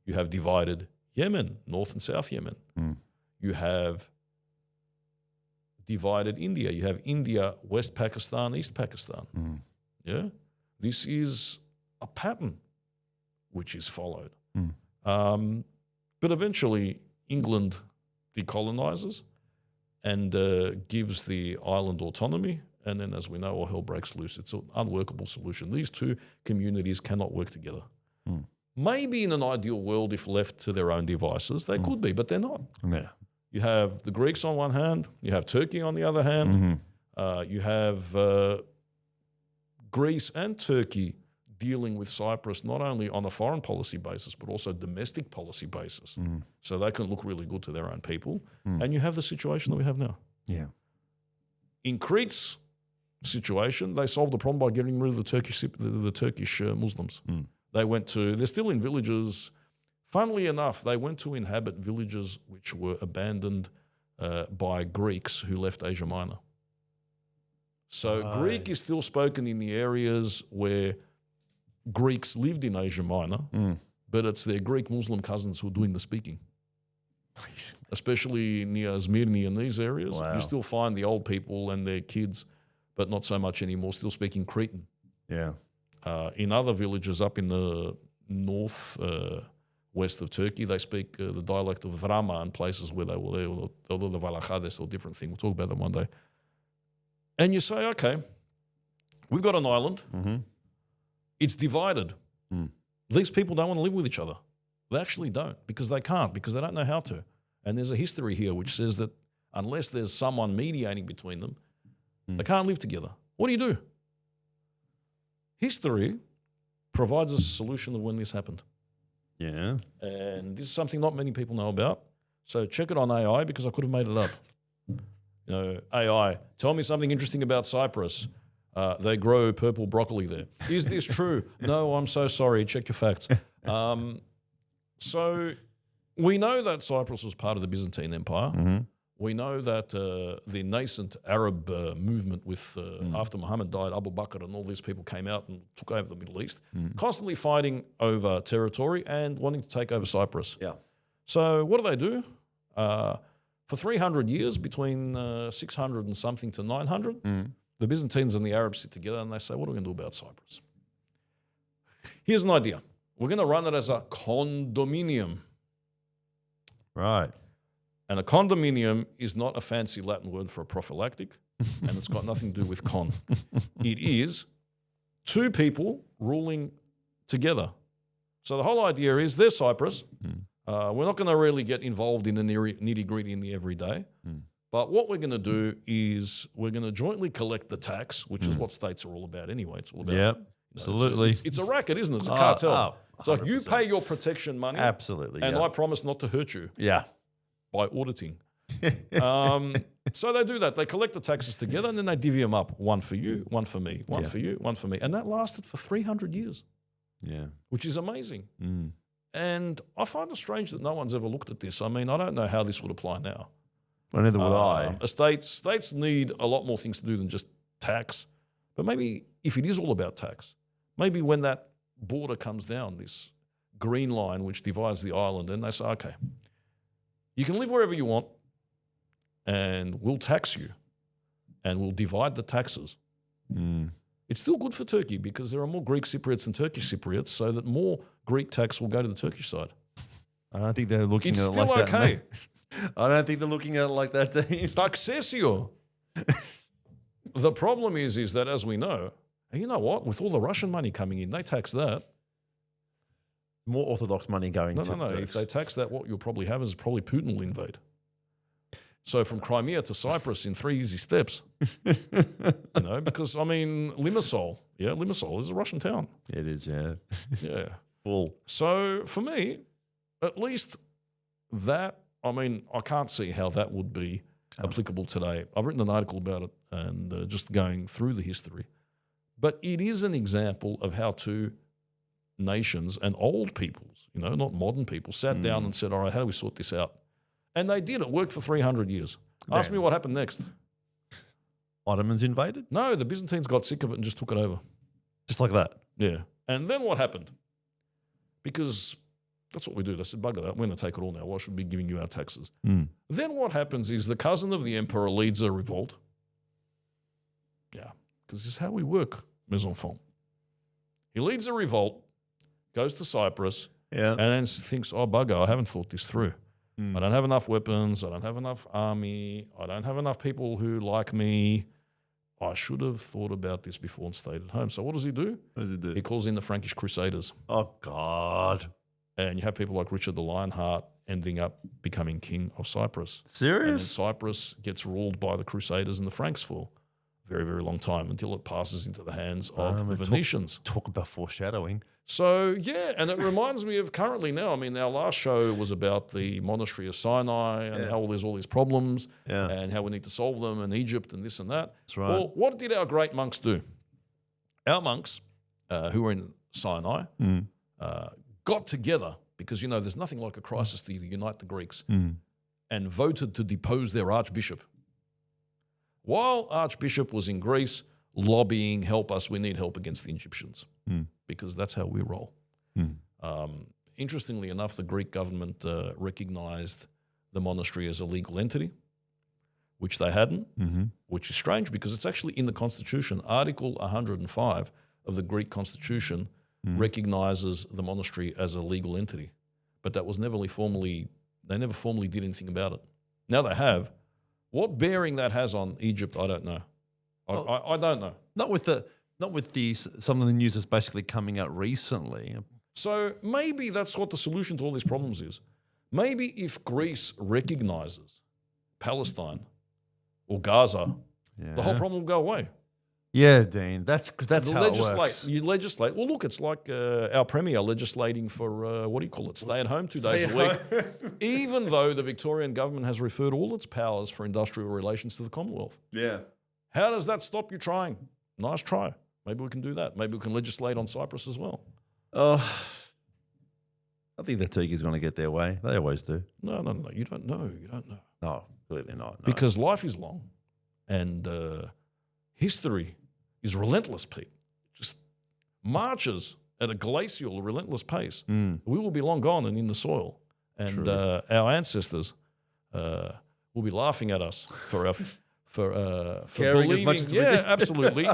You have divided Yemen, North and South Yemen. You have divided India. You have India, West Pakistan, East Pakistan. Yeah? This is a pattern which is followed. But eventually England decolonizes and gives the island autonomy. And then, as we know, all hell breaks loose. It's an unworkable solution. These two communities cannot work together. Maybe in an ideal world, if left to their own devices, they could be, but they're not. Yeah. You have the Greeks on one hand. You have Turkey on the other hand. You have Greece and Turkey dealing with Cyprus not only on a foreign policy basis, but also domestic policy basis. So they can look really good to their own people. And you have the situation that we have now. Yeah. In Crete's situation, they solved the problem by getting rid of the Turkish Muslims. They're still in villages. Funnily enough, they went to inhabit villages which were abandoned by Greeks who left Asia Minor. So Greek is still spoken in the areas where Greeks lived in Asia Minor, but it's their Greek Muslim cousins who are doing the speaking. Especially near Smyrni and these areas, you still find the old people and their kids, but not so much anymore, still speaking Cretan. Yeah. In other villages up in the north west of Turkey, they speak the dialect of Drama and places where they were there, although the Valakha, is still a different thing. We'll talk about them one day. And you say, okay, we've got an island. It's divided. These people don't want to live with each other. They actually don't, because they can't, because they don't know how to. And there's a history here which says that unless there's someone mediating between them, they can't live together. What do you do? History provides us a solution of when this happened. Yeah. And this is something not many people know about. So check it on AI, because I could have made it up. AI, tell me something interesting about Cyprus. They grow purple broccoli there. Is this true? No, I'm so sorry. Check your facts. So we know that Cyprus was part of the Byzantine Empire. We know that the nascent Arab movement with after Muhammad died, Abu Bakr and all these people came out and took over the Middle East, constantly fighting over territory and wanting to take over Cyprus. Yeah. So what do? For 300 years, between 600 and something to 900, the Byzantines and the Arabs sit together and they say, what are we going to do about Cyprus? Here's an idea. We're going to run it as a condominium. Right. And a condominium is not a fancy Latin word for a prophylactic, and it's got nothing to do with con. It is two people ruling together. So the whole idea is there's Cyprus. We're not going to really get involved in the nitty-gritty in the everyday. But what we're going to do is we're going to jointly collect the tax, which is what states are all about anyway. It's all about absolutely. It's a racket, isn't it? It's a cartel. It's like you 100%. pay your protection money. Absolutely. And I promise not to hurt you by auditing. So they do that. They collect the taxes together and then they divvy them up. One for you, one for me, one for you, one for me. And that lasted for 300 years. Yeah. Which is amazing. And I find it strange that no one's ever looked at this. I mean, I don't know how this would apply now. Well, neither would I. States need a lot more things to do than just tax. But maybe if it is all about tax, maybe when that border comes down, this green line which divides the island, and they say, okay, you can live wherever you want and we'll tax you and we'll divide the taxes. It's still good for Turkey because there are more Greek Cypriots than Turkish Cypriots, so that more Greek tax will go to the Turkish side. I don't think they're looking at it like that. It's still okay. I don't think they're looking at it like that, Dean. Taxesio. The problem is that, as we know, and you know what? With all the Russian money coming in, they tax that. More Orthodox money going to No. If they tax that, what you'll probably have is probably Putin will invade. So from Crimea to Cyprus in 3 easy steps. Because, I mean, Limassol is a Russian town. It is, yeah. Yeah. Full. So for me, at least that, I mean, I can't see how that would be applicable today. I've written an article about it and just going through the history. But it is an example of how two nations and old peoples, not modern people, sat down and said, all right, how do we sort this out? And they did. It worked for 300 years. Ask me what happened next. Ottomans invaded? No, the Byzantines got sick of it and just took it over. Just like that? Yeah. And then what happened? Because that's what we do. They said, bugger that. We're going to take it all now. Why should we be giving you our taxes? Then what happens is the cousin of the emperor leads a revolt. Yeah, because this is how we work, mes enfants. He leads a revolt, goes to Cyprus, and then thinks, oh, bugger, I haven't thought this through. I don't have enough weapons. I don't have enough army. I don't have enough people who like me. I should have thought about this before and stayed at home. So what does he do? What does he do? He calls in the Frankish Crusaders. Oh, God. And you have people like Richard the Lionheart ending up becoming king of Cyprus. Serious? And then Cyprus gets ruled by the Crusaders and the Franks for a very, very long time until it passes into the hands of the Venetians. Talk about foreshadowing. So, yeah, and it reminds me of currently now. I mean, our last show was about the monastery of Sinai and how there's all these problems and how we need to solve them and Egypt and this and that. That's right. Well, what did our great monks do? Our monks, who were in Sinai, got together because, there's nothing like a crisis to unite the Greeks and voted to depose their archbishop. While Archbishop was in Greece lobbying, help us, we need help against the Egyptians. Because that's how we roll. Interestingly enough, the Greek government recognized the monastery as a legal entity, which they hadn't, which is strange because it's actually in the Constitution. Article 105 of the Greek Constitution recognizes the monastery as a legal entity. But that was they never formally did anything about it. Now they have. What bearing that has on Egypt, I don't know. I don't know. Not with some of the news that's basically coming out recently. So maybe that's what the solution to all these problems is. Maybe if Greece recognizes Palestine or Gaza, the whole problem will go away. Yeah, Dean, that's how it works. You legislate. Well, look, it's like our premier legislating for, stay at home 2 days a week, even though the Victorian government has referred all its powers for industrial relations to the Commonwealth. Yeah. How does that stop you trying? Nice try. Maybe we can do that. Maybe we can legislate on Cyprus as well. I think the Turkey's going to get their way. They always do. No. You don't know. No, clearly not. No. Because life is long and history is relentless, Pete. Just marches at a glacial, relentless pace. We will be long gone and in the soil. And our ancestors will be laughing at us for our... For caring believing, as much as we do. Absolutely.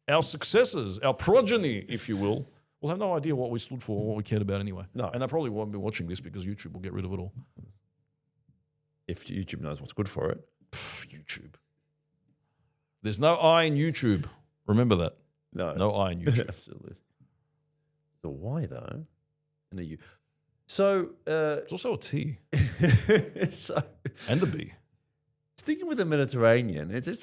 Our successors, our progeny, if you will will have no idea what we stood for or what we cared about anyway. No. And they probably won't be watching this because YouTube will get rid of it all. If YouTube knows what's good for it. YouTube. There's no I in YouTube. Remember that. No I in YouTube. Absolutely. The Y, though, and a U. So, it's also a T. So, and a B. Sticking with the Mediterranean, it's a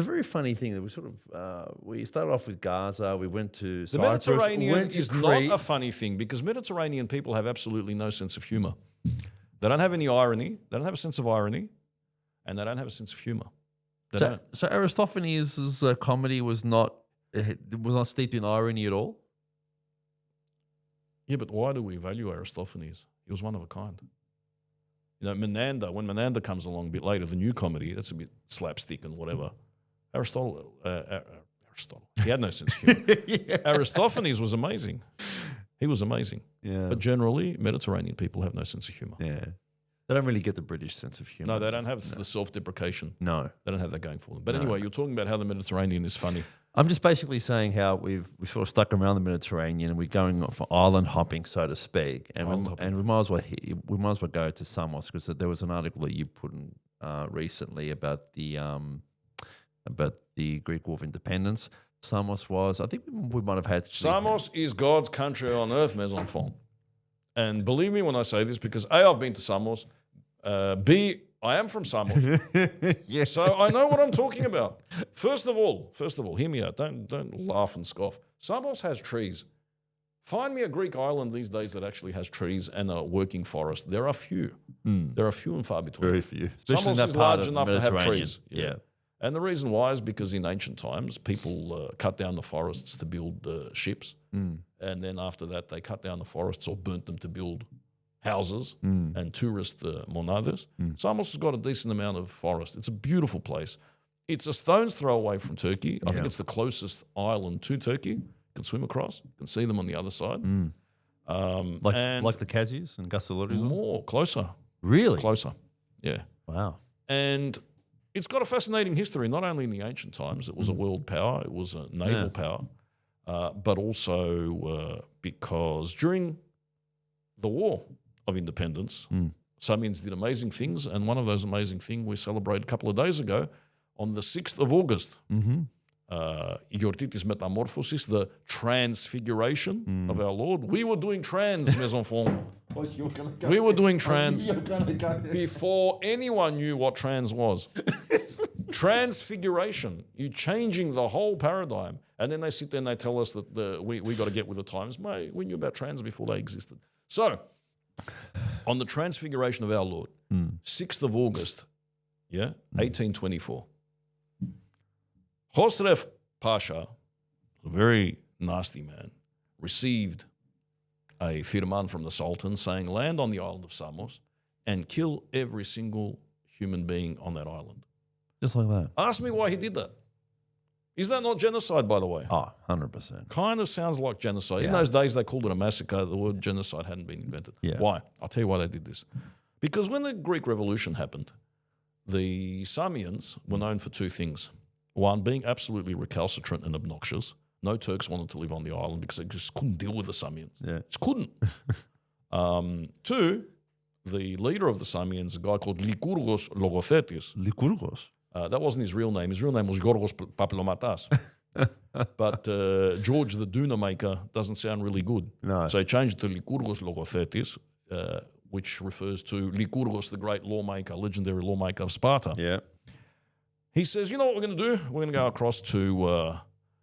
very funny thing that we sort of we started off with Gaza, we went to The Cyprus, Mediterranean went to is Crete. not a funny thing because Mediterranean people have absolutely no sense of humor. They don't have any irony. They don't have a sense of irony, and they don't have a sense of humor. So Aristophanes' comedy was not steeped in irony at all. Yeah, but why do we value Aristophanes? He was one of a kind. You know, Menander, when Menander comes along a bit later, the new comedy, that's a bit slapstick and whatever. Aristotle, he had no sense of humor. Yeah. Aristophanes was amazing. He was amazing. Yeah. But generally, Mediterranean people have no sense of humor. Yeah. They don't really get the British sense of humor. No, they don't have the self-deprecation. No. They don't have that going for them. But anyway, you're talking about how the Mediterranean is funny. I'm just basically saying how we've sort of stuck around the Mediterranean and we're going for island hopping, so to speak. And we might as well go to Samos because there was an article that you put in recently about the Greek War of Independence. Samos was, I think we might have had. Samos is God's country on earth, mes enfants. And believe me when I say this, because A, I've been to Samos. B, I am from Samos. Yeah. So I know what I'm talking about. First of all, hear me out. Don't laugh and scoff. Samos has trees. Find me a Greek island these days that actually has trees and a working forest. There are few. There are few and far between. Very few. Especially Samos in that is part large of enough the to have Mediterranean. trees. Yeah. And the reason why is because in ancient times, people cut down the forests to build ships. And then after that, they cut down the forests or burnt them to build houses and tourist monadas. Samos has got a decent amount of forest. It's a beautiful place. It's a stone's throw away from Turkey. I think it's the closest island to Turkey. You can swim across. You can see them on the other side. Like the Kazis and Gasoloris? More, closer. Really? Closer, yeah. Wow. And it's got a fascinating history, not only in the ancient times. It was a world power. It was a naval power. But also because during the War of Independence, Samians did amazing things, and one of those amazing things we celebrated a couple of days ago on the 6th of August. Iortitis Metamorphosis, the transfiguration of our Lord. We were doing trans, mes enfants. We were doing trans before anyone knew what trans was. Transfiguration, you changing the whole paradigm. And then they sit there and they tell us that we got to get with the times. Mate, we knew about trans before they existed. So, on the transfiguration of our Lord, 6th of August, 1824, Khosrev Pasha, a very nasty man, received a firman from the Sultan saying, land on the island of Samos and kill every single human being on that island. Just like that. Ask me why he did that. Is that not genocide, by the way? Oh, 100%. Kind of sounds like genocide. In Yeah. those days, they called it a massacre. The word genocide hadn't been invented. Yeah. Why? I'll tell you why they did this. Because when the Greek Revolution happened, the Samians were known for two things. One, being absolutely recalcitrant and obnoxious. No Turks wanted to live on the island because they just couldn't deal with the Samians. Yeah. Just couldn't. Two, the leader of the Samians, a guy called Lykurgos Logothetis. Lykurgos? That wasn't his real name. His real name was Yorgos Papillomatas. But George the Duna maker doesn't sound really good. No. So he changed it to Lykurgos Logothetis, which refers to Lykurgos, the great lawmaker, legendary lawmaker of Sparta. Yeah. He says, you know what we're going to do? We're going to go across to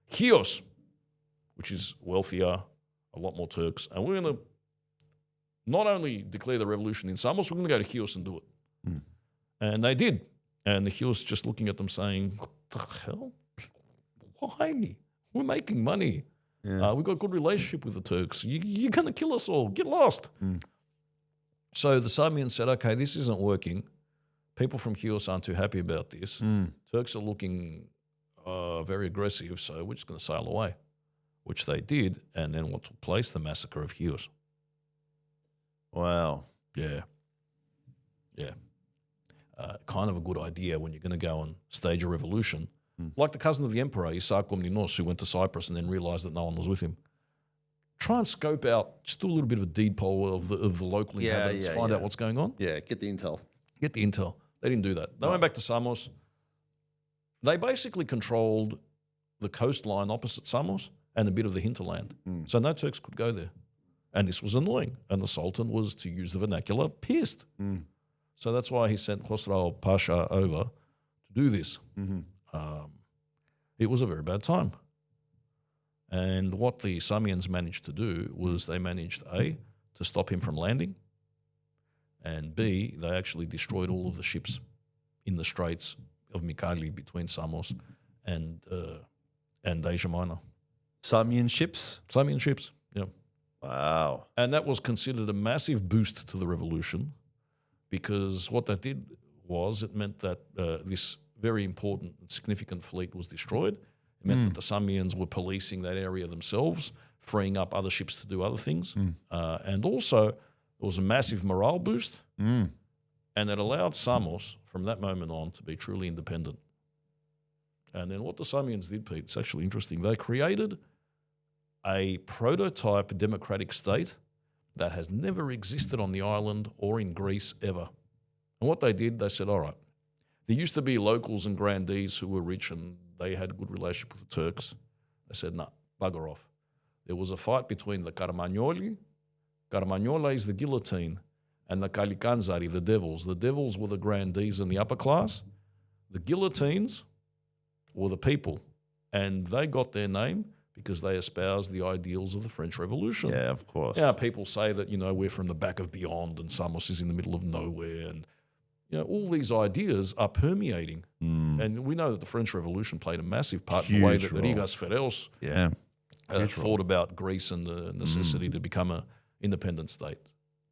Chios, which is wealthier, a lot more Turks, and we're going to not only declare the revolution in Samos, we're going to go to Chios and do it. And they did. And the Chios just looking at them saying, what the hell? Why me? We're making money. Yeah. We've got a good relationship with the Turks. You're going to kill us all. Get lost. So the Samians said, okay, this isn't working. People from Chios aren't too happy about this. Turks are looking very aggressive, so we're just going to sail away, which they did. And then what took place? The massacre of Chios. Wow. Yeah. Yeah. Kind of a good idea when you're going to go and stage a revolution. Like the cousin of the emperor, Isaac Komnenos, who went to Cyprus and then realized that no one was with him. try and scope out, just do a little bit of a deed poll of the local inhabitants, find out what's going on. Yeah, get the intel. Get the intel. They didn't do that. They went back to Samos. They basically controlled the coastline opposite Samos and a bit of the hinterland. So no Turks could go there. And this was annoying. And the Sultan was, to use the vernacular, pissed. So that's why he sent Khosrau Pasha over to do this. It was a very bad time. And what the Samians managed to do was they managed, A, to stop him from landing, and B, they actually destroyed all of the ships in the Straits of Mikali between Samos and Asia Minor. Samian ships? Samian ships, yeah. Wow. And that was considered a massive boost to the revolution, because what that did was it meant that this very important and significant fleet was destroyed. It meant that the Samians were policing that area themselves, freeing up other ships to do other things. And also, it was a massive morale boost, and it allowed Samos, from that moment on, to be truly independent. And then what the Samians did, Pete, it's actually interesting. They created a prototype democratic state that has never existed on the island or in Greece ever. And what they did, they said, all right, there used to be locals and grandees who were rich and they had a good relationship with the Turks. They said, nah, bugger off. There was a fight between the Carmagnoli. Carmagnola is the guillotine, and the Kalikanzari, the devils. The devils were the grandees and the upper class. The guillotines were the people, and they got their name because they espoused the ideals of the French Revolution. Yeah, of course. Yeah, people say that, we're from the back of beyond and Samos is in the middle of nowhere, and all these ideas are permeating. And we know that the French Revolution played a massive part in the way that Rigas Fereos thought about Greece and the necessity to become an independent state.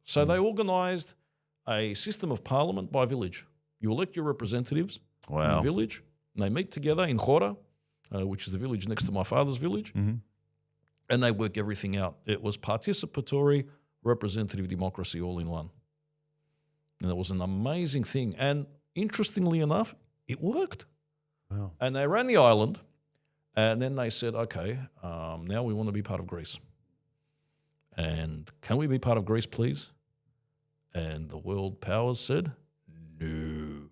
So they organised a system of parliament by village. You elect your representatives in the village, and they meet together in Chora, which is the village next to my father's village, and they work everything out. It was participatory representative democracy all in one. And it was an amazing thing. And interestingly enough, it worked. Wow. And they ran the island, and then they said, okay, now we want to be part of Greece. And can we be part of Greece, please? And the world powers said, no.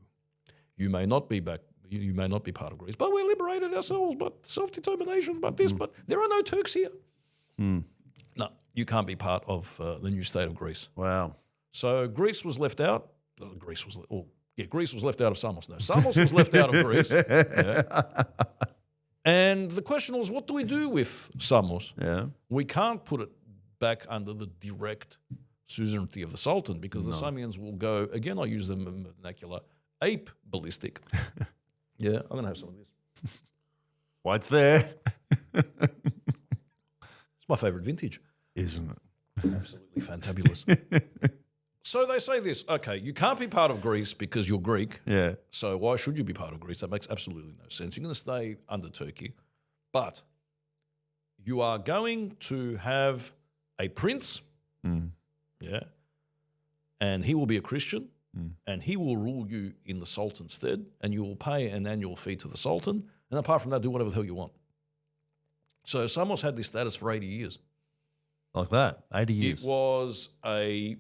You may not be part of Greece, but we liberated ourselves, but self-determination, but this, but there are no Turks here. No, you can't be part of the new state of Greece. Wow. So Greece was left out. Greece was left out of Samos. No, Samos was left out of Greece. Yeah. And the question was, what do we do with Samos? Yeah. We can't put it back under the direct suzerainty of the Sultan because the Samians will go, again, I use the vernacular, ape ballistic. Yeah, I'm going to have some of this. Why it's there. It's my favourite vintage. Isn't it? Absolutely fantabulous. So they say this, okay, you can't be part of Greece because you're Greek. Yeah. So why should you be part of Greece? That makes absolutely no sense. You're going to stay under Turkey. But you are going to have a prince, yeah, and he will be a Christian, and he will rule you in the Sultan's stead, and you will pay an annual fee to the Sultan, and apart from that, do whatever the hell you want. So Samos had this status for 80 years. Like that, 80 years. It was a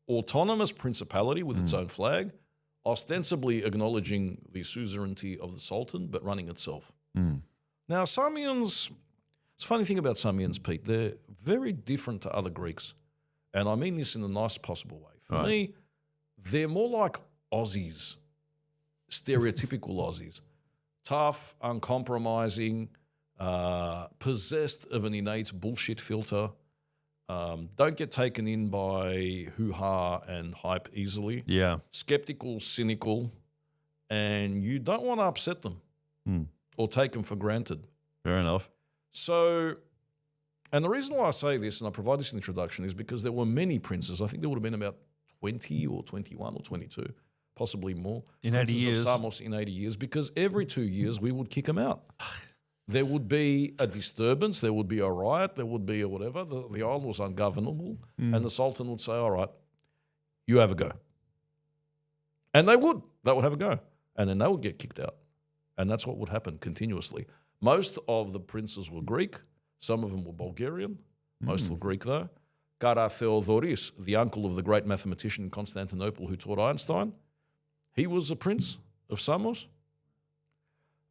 autonomous principality with its own flag, ostensibly acknowledging the suzerainty of the Sultan, but running itself. Now, Samians, it's a funny thing about Samians, Pete, they're very different to other Greeks. And I mean this in the nicest possible way. For me, they're more like Aussies, stereotypical Aussies. Tough, uncompromising, possessed of an innate bullshit filter. Don't get taken in by hoo-ha and hype easily. Yeah. Skeptical, cynical, and you don't want to upset them or take them for granted. Fair enough. So, and the reason why I say this, and I provide this introduction, is because there were many princes. I think there would have been about 20 or 21 or 22, possibly more. In 80 years. Of Samos in 80 years, because every 2 years we would kick them out. There would be a disturbance, there would be a riot, there would be a whatever. The island was ungovernable, and the Sultan would say, all right, you have a go. And they would have a go. And then they would get kicked out. And that's what would happen continuously. Most of the princes were Greek, some of them were Bulgarian, most were Greek though. Kara Theodoris, the uncle of the great mathematician in Constantinople who taught Einstein, he was a prince of Samos.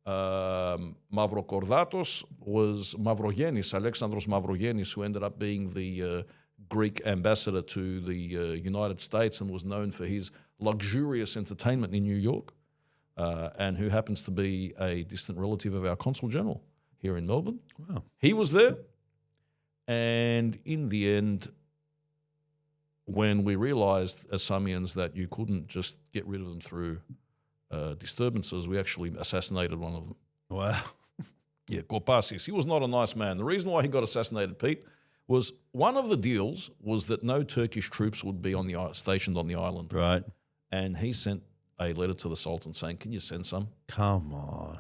Mavrokordatos was Mavrogenis, Alexandros Mavrogenis, who ended up being the Greek ambassador to the United States and was known for his luxurious entertainment in New York, and who happens to be a distant relative of our Consul General here in Melbourne. Wow. He was there. And in the end, when we realized as Samians that you couldn't just get rid of them through disturbances, we actually assassinated one of them. Wow. Yeah, Korpasis. He was not a nice man. The reason why he got assassinated, Pete, was one of the deals was that no Turkish troops would be stationed on the island. Right. And he sent a letter to the Sultan saying, can you send some? Come on.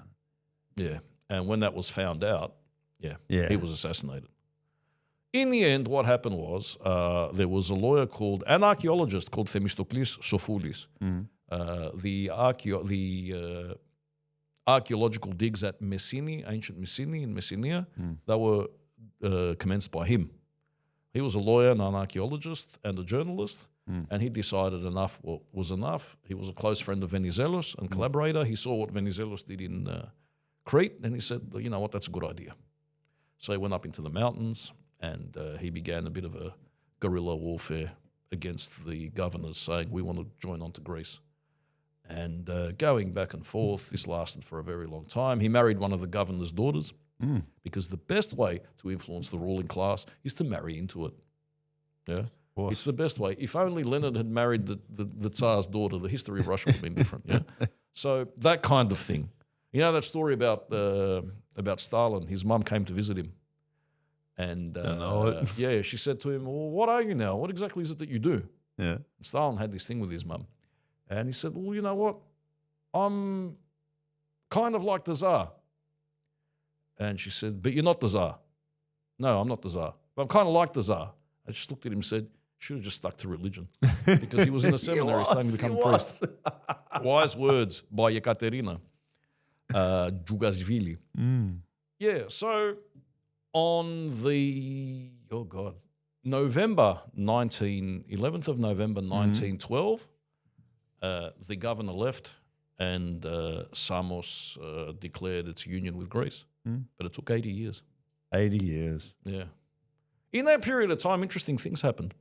Yeah. And when that was found out, Yeah. he was assassinated. In the end, what happened was there was a lawyer an archaeologist called Themistoklis Sofoulis. The archaeological digs at Messini, ancient Messini in Messinia, that were commenced by him. He was a lawyer and an archaeologist and a journalist, and he decided enough was enough. He was a close friend of Venizelos and collaborator. He saw what Venizelos did in Crete, and he said, you know what, that's a good idea. So he went up into the mountains, and he began a bit of a guerrilla warfare against the governors, saying, we want to join on to Greece. And going back and forth, this lasted for a very long time. He married one of the governor's daughters, because the best way to influence the ruling class is to marry into it. Yeah, it's the best way. If only Lenin had married the Tsar's daughter, the history of Russia would have been different. Yeah, so that kind of thing. You know that story about Stalin? His mum came to visit him, and yeah, she said to him, "Well, what are you now? What exactly is it that you do?" Yeah, and Stalin had this thing with his mum, and he said, "Well, you know what? I'm kind of like the Tsar." And she said, "But you're not the Tsar." "No, I'm not the Tsar. But I'm kind of like the Tsar." I just looked at him and said, "Should have just stuck to religion." Because he was in a seminary studying to become a priest. Wise words by Yekaterina Djugashvili. Yeah, so on the, November 11th of November 1912, the governor left and Samos declared its union with Greece. But it took 80 years. 80 years. Yeah. In that period of time, interesting things happened.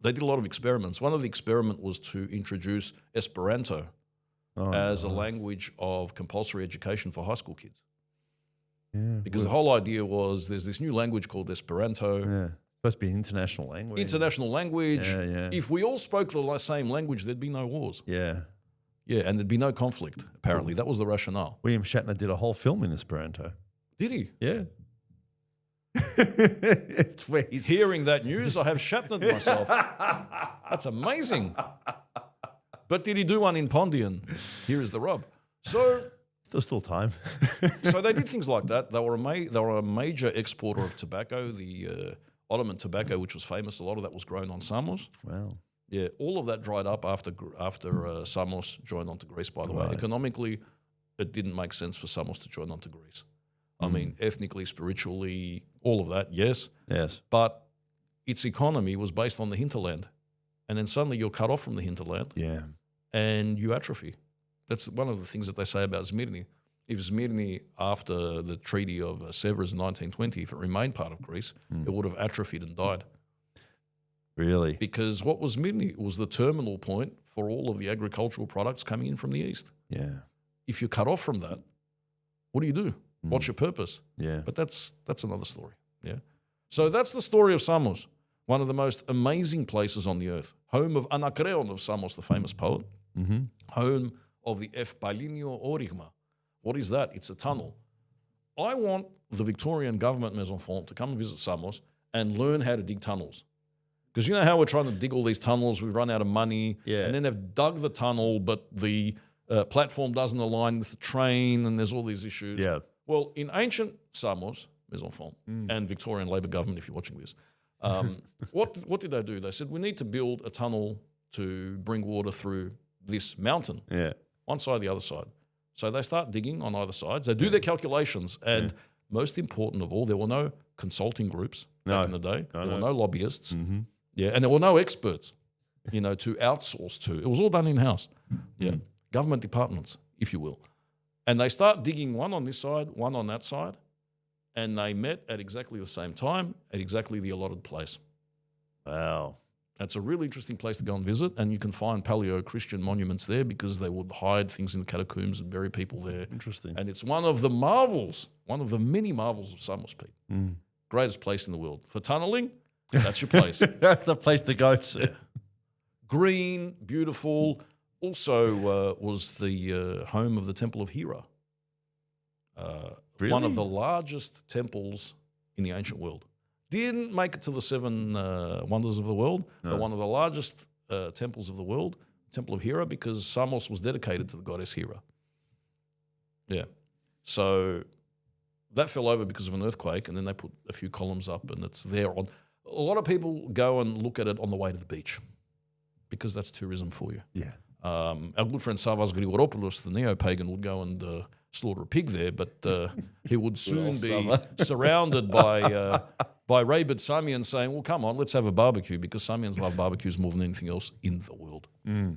They did a lot of experiments. One of the experiments was to introduce Esperanto as a language of compulsory education for high school kids. Yeah. Because the whole idea was there's this new language called Esperanto. Yeah. Supposed to be an international language. International language. Yeah. If we all spoke the same language, there'd be no wars. Yeah. Yeah, and there'd be no conflict, apparently. That was the rationale. William Shatner did a whole film in Esperanto. Did he? Yeah. It's where he's hearing that news, I have Shatnered myself. That's amazing. But did he do one in Pondian? Here is the rub. So there's still time. So they did things like that. They were a major exporter of tobacco, the Ottoman tobacco, which was famous. A lot of that was grown on Samos. Wow. Yeah, all of that dried up after Samos joined onto Greece, by the way. Economically, it didn't make sense for Samos to join onto Greece. I mean, ethnically, spiritually, all of that, yes. Yes. But its economy was based on the hinterland. And then suddenly you're cut off from the hinterland. Yeah. And you atrophy. That's one of the things that they say about Smyrni. If Smyrni, after the Treaty of Sevres in 1920, if it remained part of Greece, it would have atrophied and died. Really? Because what was Smyrni? It was the terminal point for all of the agricultural products coming in from the east. Yeah. If you're cut off from that, what do? What's your purpose? Yeah. But that's another story. Yeah. So that's the story of Samos, one of the most amazing places on the earth. Home of Anakreon of Samos, the famous poet. Home of the Eupalignio Origma. What is that? It's a tunnel. I want the Victorian government, mes enfants, to come and visit Samos and learn how to dig tunnels. Because you know how we're trying to dig all these tunnels, we've run out of money, and then they've dug the tunnel, but the platform doesn't align with the train, and there's all these issues. Yeah. Well, in ancient Samos, mes enfants, and Victorian Labor government, if you're watching this, what did they do? They said, we need to build a tunnel to bring water through this mountain, one side, the other side. So they start digging on either sides. They do their calculations, and most important of all, there were no consulting groups. back in the day. I There were know. no lobbyists. Mm-hmm. Yeah, and there were no experts, to outsource to. It was all done in-house. Yeah, government departments, if you will. And they start digging one on this side, one on that side, and they met at exactly the same time at exactly the allotted place. Wow. That's a really interesting place to go and visit, and you can find Paleo-Christian monuments there because they would hide things in the catacombs and bury people there. Interesting. And it's one of the marvels, one of the many marvels of Samos, Pete. Greatest place in the world. For tunneling, that's your place. That's the place to go to. Yeah. Green, beautiful. Also was the home of the Temple of Hera. Really? One of the largest temples in the ancient world. Didn't make it to the seven wonders of the world, but one of the largest temples of the world, Temple of Hera, because Samos was dedicated to the goddess Hera. Yeah. So that fell over because of an earthquake, and then they put a few columns up, and it's there on. A lot of people go and look at it on the way to the beach because that's tourism for you. Yeah. Our good friend Savas Grigoropoulos, the neo-pagan, would go and slaughter a pig there, but he would soon be surrounded by rabid Samians saying, well, come on, let's have a barbecue, because Samians love barbecues more than anything else in the world. Yeah.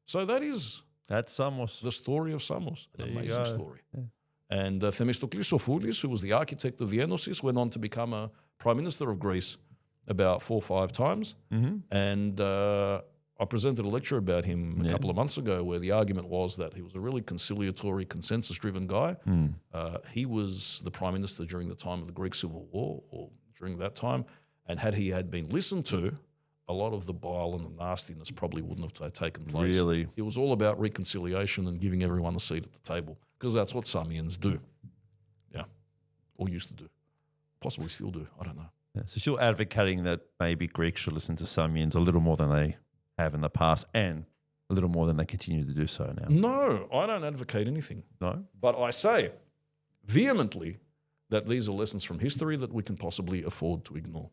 So that's Samos. the story of Samos, an There you amazing go. story. Yeah. And Themistoklis Ophulis, who was the architect of the Enosis, went on to become a prime minister of Greece about 4 or 5 times. And I presented a lecture about him a couple of months ago where the argument was that he was a really conciliatory, consensus-driven guy. He was the prime minister during the time of the Greek Civil War, or during that time, and had he been listened to, a lot of the bile and the nastiness probably wouldn't have taken place. Really? It was all about reconciliation and giving everyone a seat at the table, because that's what Samians do. Yeah. Or used to do. Possibly still do. I don't know. Yeah. So you're advocating that maybe Greeks should listen to Samians a little more than they have in the past, and a little more than they continue to do so now. No, I don't advocate anything. No? But I say vehemently that these are lessons from history that we can possibly afford to ignore.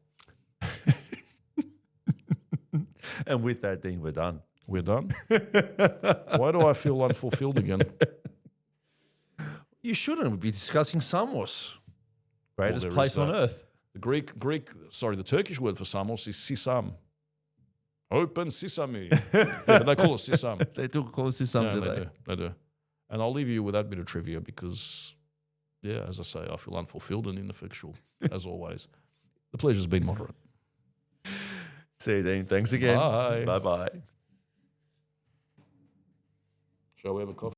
And with that, Dean, we're done. We're done? Why do I feel unfulfilled again? You shouldn't be discussing Samos, greatest there place is on that. earth. The Turkish word for Samos is sisam. Open sesame. Yeah, but they call it sisam. They do call it Sisam, Yeah, do they do. And I'll leave you with that bit of trivia because, as I say, I feel unfulfilled and ineffectual, as always. The pleasure's been moderate. See you, Dean. Thanks again. Bye. Bye-bye. Shall we have a coffee?